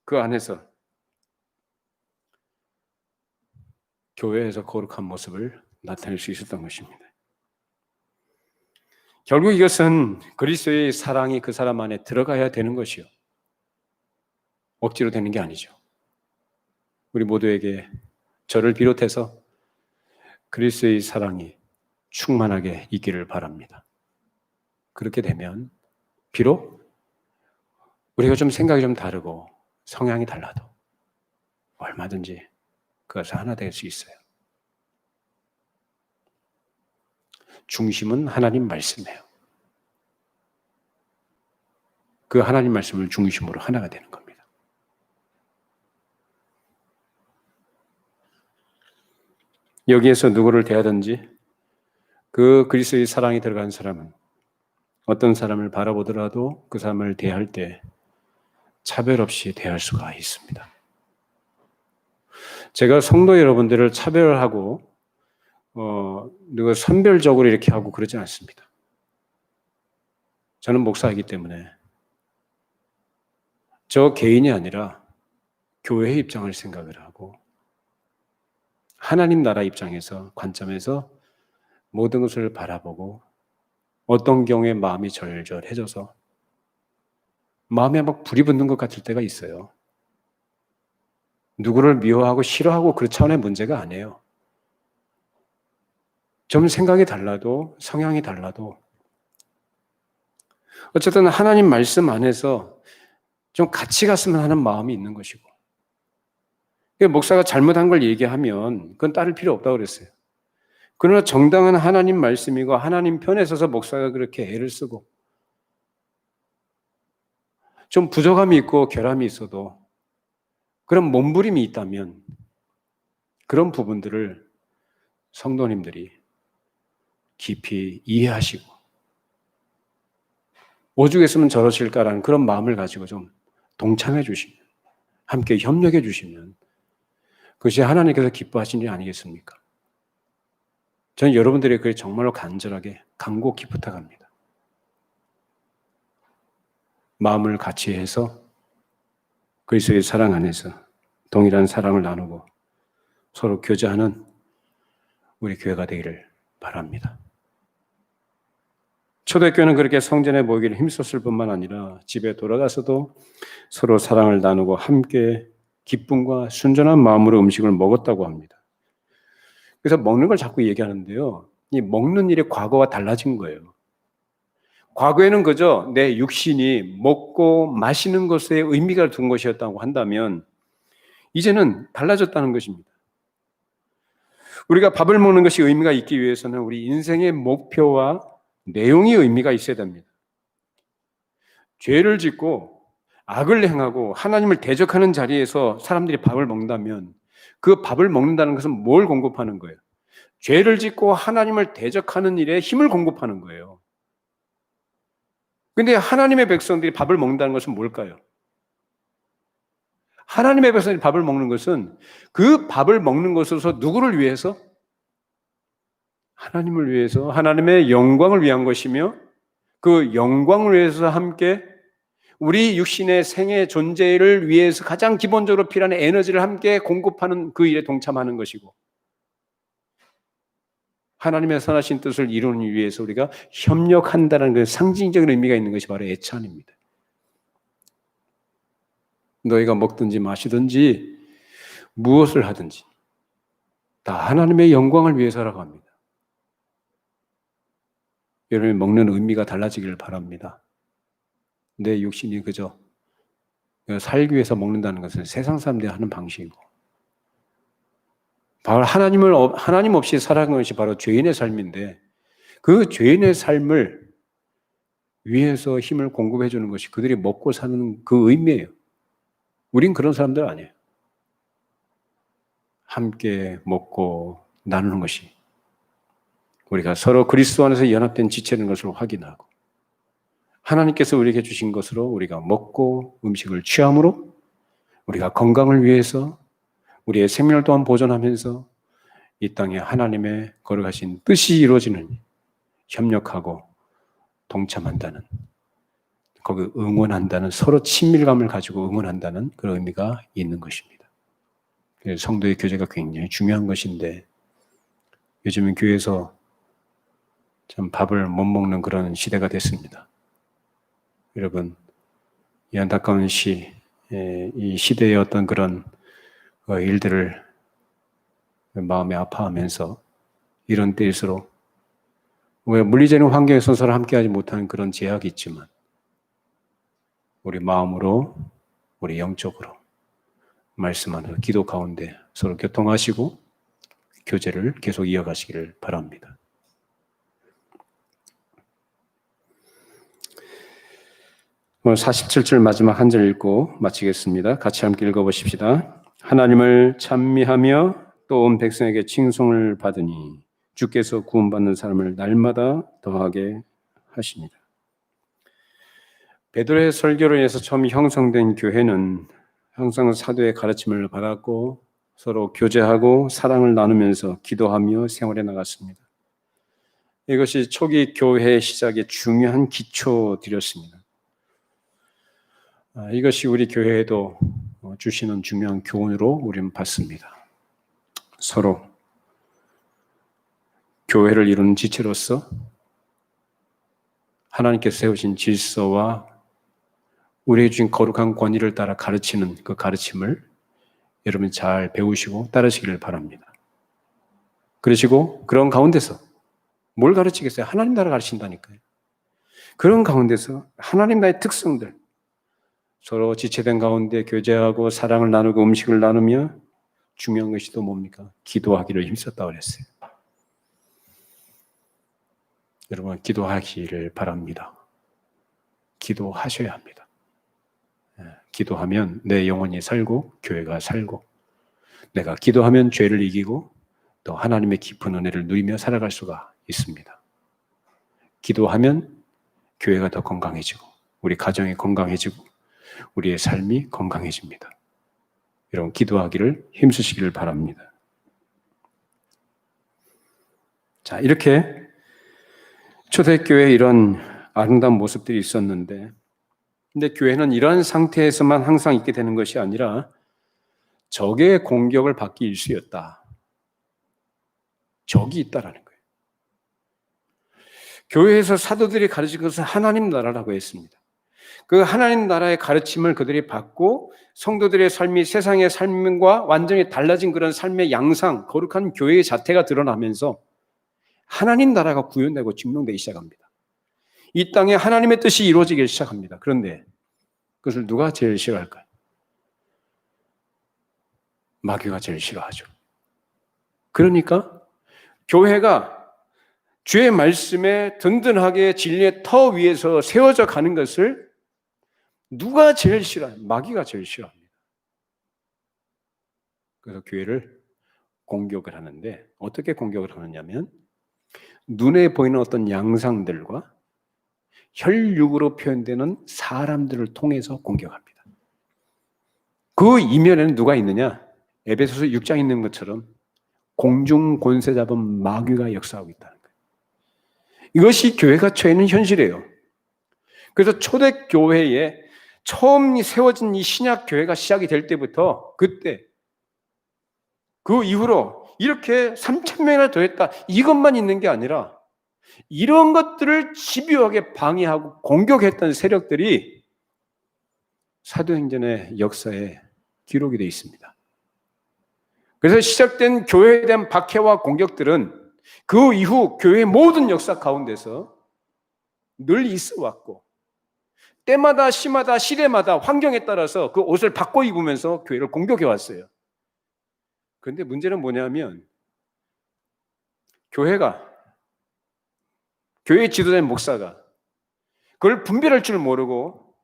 그 안에서 교회에서 거룩한 모습을 나타낼 수 있었던 것입니다. 결국 이것은 그리스도의 사랑이 그 사람 안에 들어가야 되는 것이요. 억지로 되는 게 아니죠. 우리 모두에게 저를 비롯해서 그리스도의 사랑이 충만하게 있기를 바랍니다. 그렇게 되면 비록 우리가 좀 생각이 좀 다르고 성향이 달라도 얼마든지 그것을 하나 될 수 있어요. 중심은 하나님 말씀이에요. 그 하나님 말씀을 중심으로 하나가 되는 겁니다. 여기에서 누구를 대하든지 그 그리스도의 사랑이 들어간 사람은 어떤 사람을 바라보더라도 그 사람을 대할 때 차별 없이 대할 수가 있습니다. 제가 성도 여러분들을 차별하고 누가 선별적으로 이렇게 하고 그러지 않습니다. 저는 목사이기 때문에 저 개인이 아니라 교회의 입장을 생각을 하고 하나님 나라 입장에서 관점에서 모든 것을 바라보고 어떤 경우에 마음이 절절해져서 마음에 막 불이 붙는 것 같을 때가 있어요. 누구를 미워하고 싫어하고 그 차원의 문제가 아니에요. 좀 생각이 달라도 성향이 달라도 어쨌든 하나님 말씀 안에서 좀 같이 갔으면 하는 마음이 있는 것이고 목사가 잘못한 걸 얘기하면 그건 따를 필요 없다고 그랬어요. 그러나 정당한 하나님 말씀이고 하나님 편에 서서 목사가 그렇게 애를 쓰고 좀 부족함이 있고 결함이 있어도 그런 몸부림이 있다면 그런 부분들을 성도님들이 깊이 이해하시고 오죽했으면 저러실까라는 그런 마음을 가지고 좀 동참해 주시면 함께 협력해 주시면 그것이 하나님께서 기뻐하신 일 아니겠습니까? 저는 여러분들이 그게 정말로 간절하게 간곡히 부탁합니다. 마음을 같이 해서 그리스도의 사랑 안에서 동일한 사랑을 나누고 서로 교제하는 우리 교회가 되기를 바랍니다. 초대교회는 그렇게 성전에 모이기를 힘썼을 뿐만 아니라 집에 돌아가서도 서로 사랑을 나누고 함께 기쁨과 순전한 마음으로 음식을 먹었다고 합니다. 그래서 먹는 걸 자꾸 얘기하는데요. 이 먹는 일이 과거와 달라진 거예요. 과거에는 그저 내 육신이 먹고 마시는 것에 의미가 둔 것이었다고 한다면 이제는 달라졌다는 것입니다. 우리가 밥을 먹는 것이 의미가 있기 위해서는 우리 인생의 목표와 내용이 의미가 있어야 됩니다. 죄를 짓고 악을 행하고 하나님을 대적하는 자리에서 사람들이 밥을 먹는다면 그 밥을 먹는다는 것은 뭘 공급하는 거예요? 죄를 짓고 하나님을 대적하는 일에 힘을 공급하는 거예요. 근데 하나님의 백성들이 밥을 먹는다는 것은 뭘까요? 하나님의 백성들이 밥을 먹는 것은 그 밥을 먹는 것으로서 누구를 위해서? 하나님을 위해서, 하나님의 영광을 위한 것이며 그 영광을 위해서 함께 우리 육신의 생애 존재를 위해서 가장 기본적으로 필요한 에너지를 함께 공급하는 그 일에 동참하는 것이고 하나님의 선하신 뜻을 이루는 위해서 우리가 협력한다는 그 상징적인 의미가 있는 것이 바로 애찬입니다. 너희가 먹든지 마시든지 무엇을 하든지 다 하나님의 영광을 위해서라고 합니다. 여러분이 먹는 의미가 달라지기를 바랍니다. 내 육신이 그저 살기 위해서 먹는다는 것은 세상 사람들이 하는 방식이고 바로 하나님 없이 살아가는 것이 바로 죄인의 삶인데 그 죄인의 삶을 위해서 힘을 공급해 주는 것이 그들이 먹고 사는 그 의미예요. 우린 그런 사람들 아니에요. 함께 먹고 나누는 것이 우리가 서로 그리스도 안에서 연합된 지체는 것을 확인하고 하나님께서 우리에게 주신 것으로 우리가 먹고 음식을 취함으로 우리가 건강을 위해서 우리의 생명을 또한 보존하면서 이 땅에 하나님의 거룩하신 뜻이 이루어지는 협력하고 동참한다는 거기 응원한다는 서로 친밀감을 가지고 응원한다는 그런 의미가 있는 것입니다. 그래서 성도의 교제가 굉장히 중요한 것인데 요즘은 교회에서 참 밥을 못 먹는 그런 시대가 됐습니다. 여러분 이 안타까운 이 시대의 어떤 그런 일들을 마음에 아파하면서 이런 때일수록 왜 물리적인 환경에서 서로 함께하지 못하는 그런 제약이 있지만 우리 마음으로 우리 영적으로 말씀 안으로 기도 가운데 서로 교통하시고 교제를 계속 이어가시기를 바랍니다. 오늘 47절 마지막 한 절 읽고 마치겠습니다. 같이 함께 읽어보십시다. 하나님을 찬미하며 또 온 백성에게 칭송을 받으니 주께서 구원받는 사람을 날마다 더하게 하십니다. 베드로의 설교로 인해서 처음 형성된 교회는 항상 사도의 가르침을 받았고 서로 교제하고 사랑을 나누면서 기도하며 생활해 나갔습니다. 이것이 초기 교회의 시작의 중요한 기초들이었습니다. 이것이 우리 교회에도 주시는 중요한 교훈으로 우리는 받습니다. 서로 교회를 이루는 지체로서 하나님께서 세우신 질서와 우리에게 주신 거룩한 권위를 따라 가르치는 그 가르침을 여러분 잘 배우시고 따르시기를 바랍니다. 그러시고 그런 가운데서 뭘 가르치겠어요? 하나님 나라 가르친다니까요. 그런 가운데서 하나님 나라의 특성들, 서로 지체된 가운데 교제하고 사랑을 나누고 음식을 나누며 중요한 것이 또 뭡니까? 기도하기를 힘썼다고 그랬어요. 여러분 기도하기를 바랍니다. 기도하셔야 합니다. 기도하면 내 영혼이 살고 교회가 살고 내가 기도하면 죄를 이기고 또 하나님의 깊은 은혜를 누리며 살아갈 수가 있습니다. 기도하면 교회가 더 건강해지고 우리 가정이 건강해지고 우리의 삶이 건강해집니다. 여러분 기도하기를 힘쓰시기를 바랍니다. 자, 이렇게 초대교회에 이런 아름다운 모습들이 있었는데 근데 교회는 이러한 상태에서만 항상 있게 되는 것이 아니라 적의 공격을 받기 일쑤였다. 적이 있다라는 거예요. 교회에서 사도들이 가르친 것은 하나님 나라라고 했습니다. 그 하나님 나라의 가르침을 그들이 받고 성도들의 삶이 세상의 삶과 완전히 달라진 그런 삶의 양상, 거룩한 교회의 자태가 드러나면서 하나님 나라가 구현되고 증명되기 시작합니다. 이 땅에 하나님의 뜻이 이루어지기 시작합니다. 그런데 그것을 누가 제일 싫어할까요? 마귀가 제일 싫어하죠. 그러니까 교회가 주의 말씀에 든든하게 진리의 터 위에서 세워져 가는 것을 누가 제일 싫어해요? 마귀가 제일 싫어합니다. 그래서 교회를 공격을 하는데 어떻게 공격을 하느냐면 눈에 보이는 어떤 양상들과 혈육으로 표현되는 사람들을 통해서 공격합니다. 그 이면에는 누가 있느냐? 에베소서 6장에 있는 것처럼 공중 권세 잡은 마귀가 역사하고 있다는 거예요. 이것이 교회가 처해 있는 현실이에요. 그래서 초대교회에 처음 세워진 이 신약 교회가 시작이 될 때부터 그때 그 이후로 이렇게 3,000명이나 더했다 이것만 있는 게 아니라 이런 것들을 집요하게 방해하고 공격했던 세력들이 사도행전의 역사에 기록이 되어 있습니다. 그래서 시작된 교회에 대한 박해와 공격들은 그 이후 교회의 모든 역사 가운데서 늘 있어 왔고 때마다 시마다 시대마다 환경에 따라서 그 옷을 바꿔 입으면서 교회를 공격해 왔어요. 그런데 문제는 뭐냐면 교회 지도자인 목사가 그걸 분별할 줄 모르고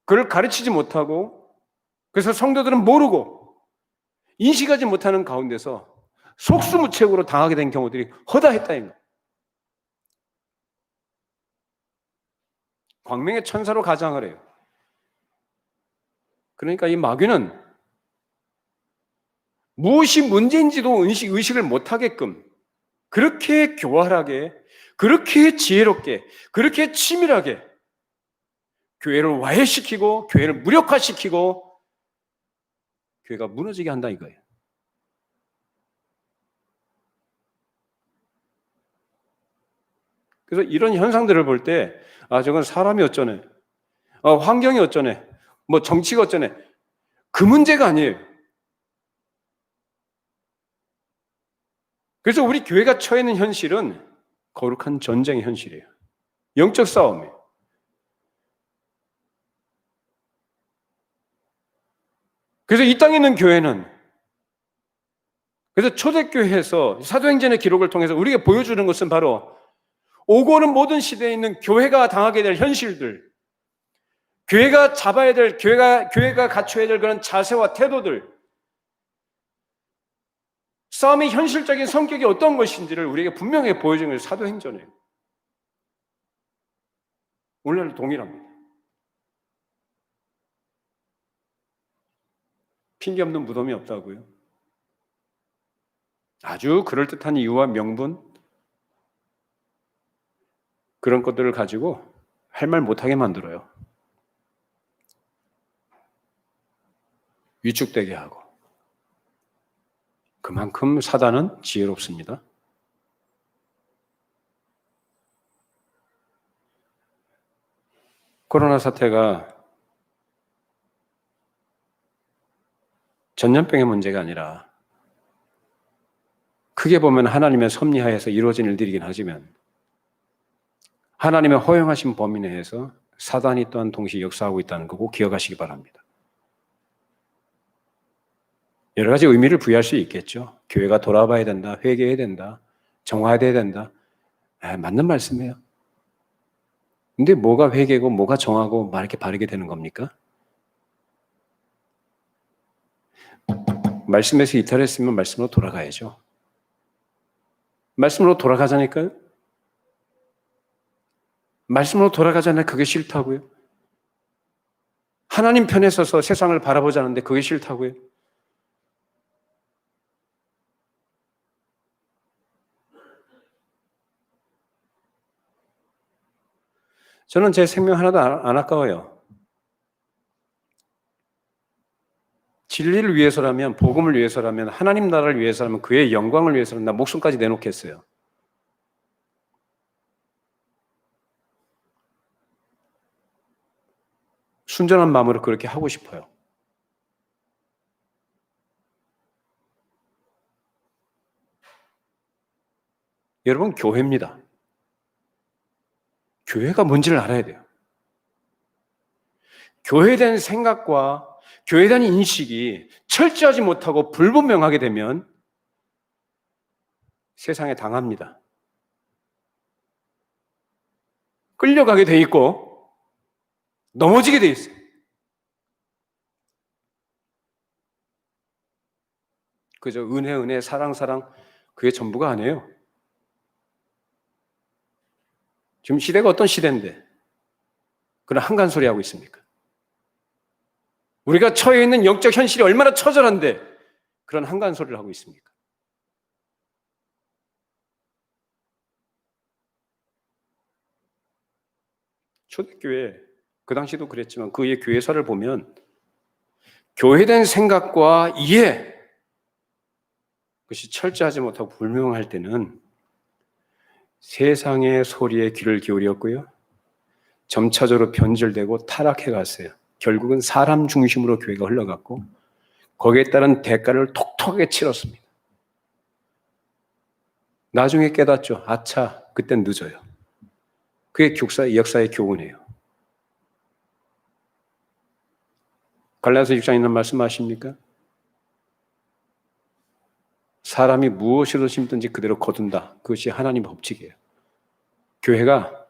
그걸 가르치지 못하고 그래서 성도들은 모르고 인식하지 못하는 가운데서 속수무책으로 당하게 된 경우들이 허다했다는 거예요. 광명의 천사로 가장을 해요. 그러니까 이 마귀는 무엇이 문제인지도 의식을 못하게끔 그렇게 교활하게, 그렇게 지혜롭게, 그렇게 치밀하게 교회를 와해시키고 교회를 무력화시키고 교회가 무너지게 한다 이거예요. 그래서 이런 현상들을 볼 때 저건 사람이 어쩌네, 환경이 어쩌네, 뭐 정치가 어쩌네, 그 문제가 아니에요. 그래서 우리 교회가 처해 있는 현실은 거룩한 전쟁의 현실이에요. 영적 싸움이에요. 그래서 이 땅에 있는 교회는 그래서 초대교회에서 사도행전의 기록을 통해서 우리에게 보여주는 것은 바로 오고 오는 모든 시대에 있는 교회가 당하게 될 현실들, 교회가 잡아야 될, 교회가 갖춰야 될 그런 자세와 태도들, 싸움의 현실적인 성격이 어떤 것인지를 우리에게 분명히 보여주는 것이 사도행전이에요. 오늘날도 동일합니다. 핑계 없는 무덤이 없다고요? 아주 그럴듯한 이유와 명분 그런 것들을 가지고 할 말 못하게 만들어요. 위축되게 하고. 그만큼 사단은 지혜롭습니다. 코로나 사태가 전염병의 문제가 아니라 크게 보면 하나님의 섭리하에서 이루어진 일들이긴 하지만 하나님의 허용하신 범위 내에서 사단이 또한 동시에 역사하고 있다는 거 꼭 기억하시기 바랍니다. 여러 가지 의미를 부여할 수 있겠죠. 교회가 돌아봐야 된다, 회개해야 된다, 정화해야 된다. 맞는 말씀이에요. 근데 뭐가 회개고 뭐가 정하고 막 이렇게 바르게 되는 겁니까? 말씀에서 이탈했으면 말씀으로 돌아가야죠. 말씀으로 돌아가자니까요. 말씀으로 돌아가자니까 그게 싫다고요. 하나님 편에 서서 세상을 바라보자는데 그게 싫다고요. 저는 제 생명 하나도 안 아까워요. 진리를 위해서라면, 복음을 위해서라면, 하나님 나라를 위해서라면, 그의 영광을 위해서라면 나 목숨까지 내놓겠어요. 순전한 마음으로 그렇게 하고 싶어요. 여러분, 교회입니다. 교회가 뭔지를 알아야 돼요. 교회에 대한 생각과 교회에 대한 인식이 철저하지 못하고 불분명하게 되면 세상에 당합니다. 끌려가게 돼 있고 넘어지게 돼 있어요. 그저 은혜, 사랑 그게 전부가 아니에요. 지금 시대가 어떤 시대인데 그런 한간 소리 하고 있습니까? 우리가 처해 있는 영적 현실이 얼마나 처절한데 그런 한간 소리를 하고 있습니까? 초대교회, 그 당시도 그랬지만 그의 교회사를 보면 교회에 대한 생각과 이해, 그것이 철저하지 못하고 불명할 때는 세상의 소리에 귀를 기울였고요. 점차적으로 변질되고 타락해 갔어요. 결국은 사람 중심으로 교회가 흘러갔고 거기에 따른 대가를 톡톡하게 치렀습니다. 나중에 깨닫죠. 아차, 그땐 늦어요. 그게 역사의 교훈이에요. 갈라디아서 6장에 있는 말씀 아십니까? 사람이 무엇으로 심든지 그대로 거둔다. 그것이 하나님의 법칙이에요. 교회가,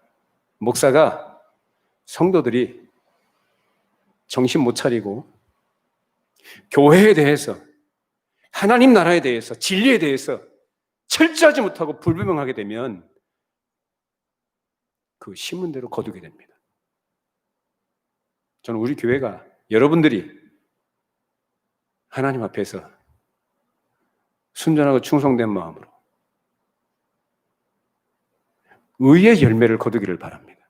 목사가, 성도들이 정신 못 차리고 교회에 대해서, 하나님 나라에 대해서, 진리에 대해서 철저하지 못하고 불분명하게 되면 그 심은 대로 거두게 됩니다. 저는 우리 교회가, 여러분들이 하나님 앞에서 순전하고 충성된 마음으로 의의 열매를 거두기를 바랍니다.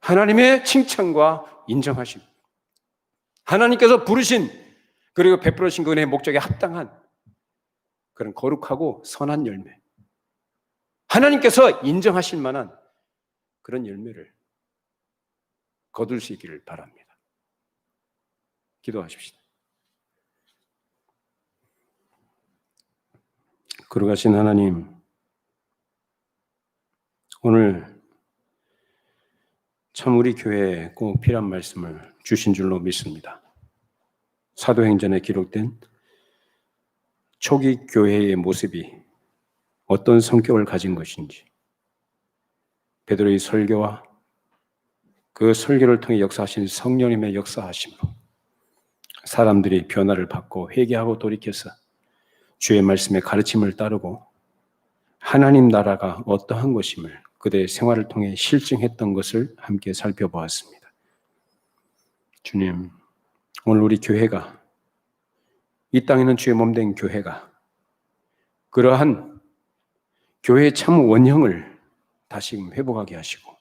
하나님의 칭찬과 인정하심, 하나님께서 부르신 그리고 베풀으신 그 은혜의 목적에 합당한 그런 거룩하고 선한 열매, 하나님께서 인정하실 만한 그런 열매를 거둘 수 있기를 바랍니다. 기도하십시다. 거룩하신 하나님, 오늘 참 우리 교회에 꼭 필요한 말씀을 주신 줄로 믿습니다. 사도행전에 기록된 초기 교회의 모습이 어떤 성격을 가진 것인지, 베드로의 설교와 그 설교를 통해 역사하신 성령님의 역사하심으로 사람들이 변화를 받고 회개하고 돌이켜서 주의 말씀의 가르침을 따르고 하나님 나라가 어떠한 것임을 그들의 생활을 통해 실증했던 것을 함께 살펴보았습니다. 주님, 오늘 우리 교회가, 이 땅에는 주의 몸된 교회가 그러한 교회의 참 원형을 다시금 회복하게 하시고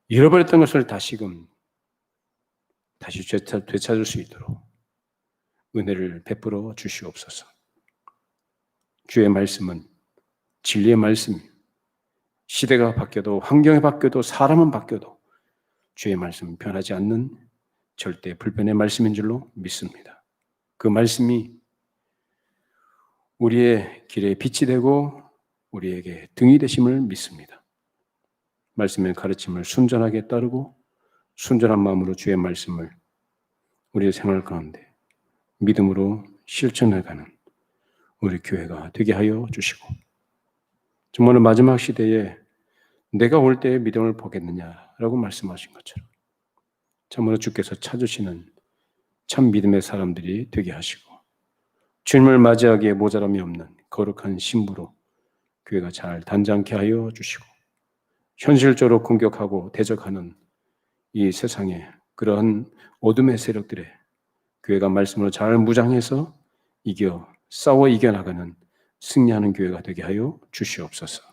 잃어버렸던 것을 다시금 다시 되찾을 수 있도록 은혜를 베풀어 주시옵소서. 주의 말씀은 진리의 말씀, 시대가 바뀌어도 환경이 바뀌어도 사람은 바뀌어도 주의 말씀은 변하지 않는 절대 불변의 말씀인 줄로 믿습니다. 그 말씀이 우리의 길에 빛이 되고 우리에게 등이 되심을 믿습니다. 말씀의 가르침을 순전하게 따르고 순전한 마음으로 주의 말씀을 우리의 생활 가운데 믿음으로 실천해가는 우리 교회가 되게 하여 주시고, 정말 마지막 시대에 내가 올 때의 믿음을 보겠느냐라고 말씀하신 것처럼 참으로 주께서 찾으시는 참 믿음의 사람들이 되게 하시고 주님을 맞이하기에 모자람이 없는 거룩한 신부로 교회가 잘 단장케 하여 주시고, 현실적으로 공격하고 대적하는 이 세상에 그러한 어둠의 세력들에 교회가 말씀으로 잘 무장해서 싸워 이겨나가는 승리하는 교회가 되게 하여 주시옵소서.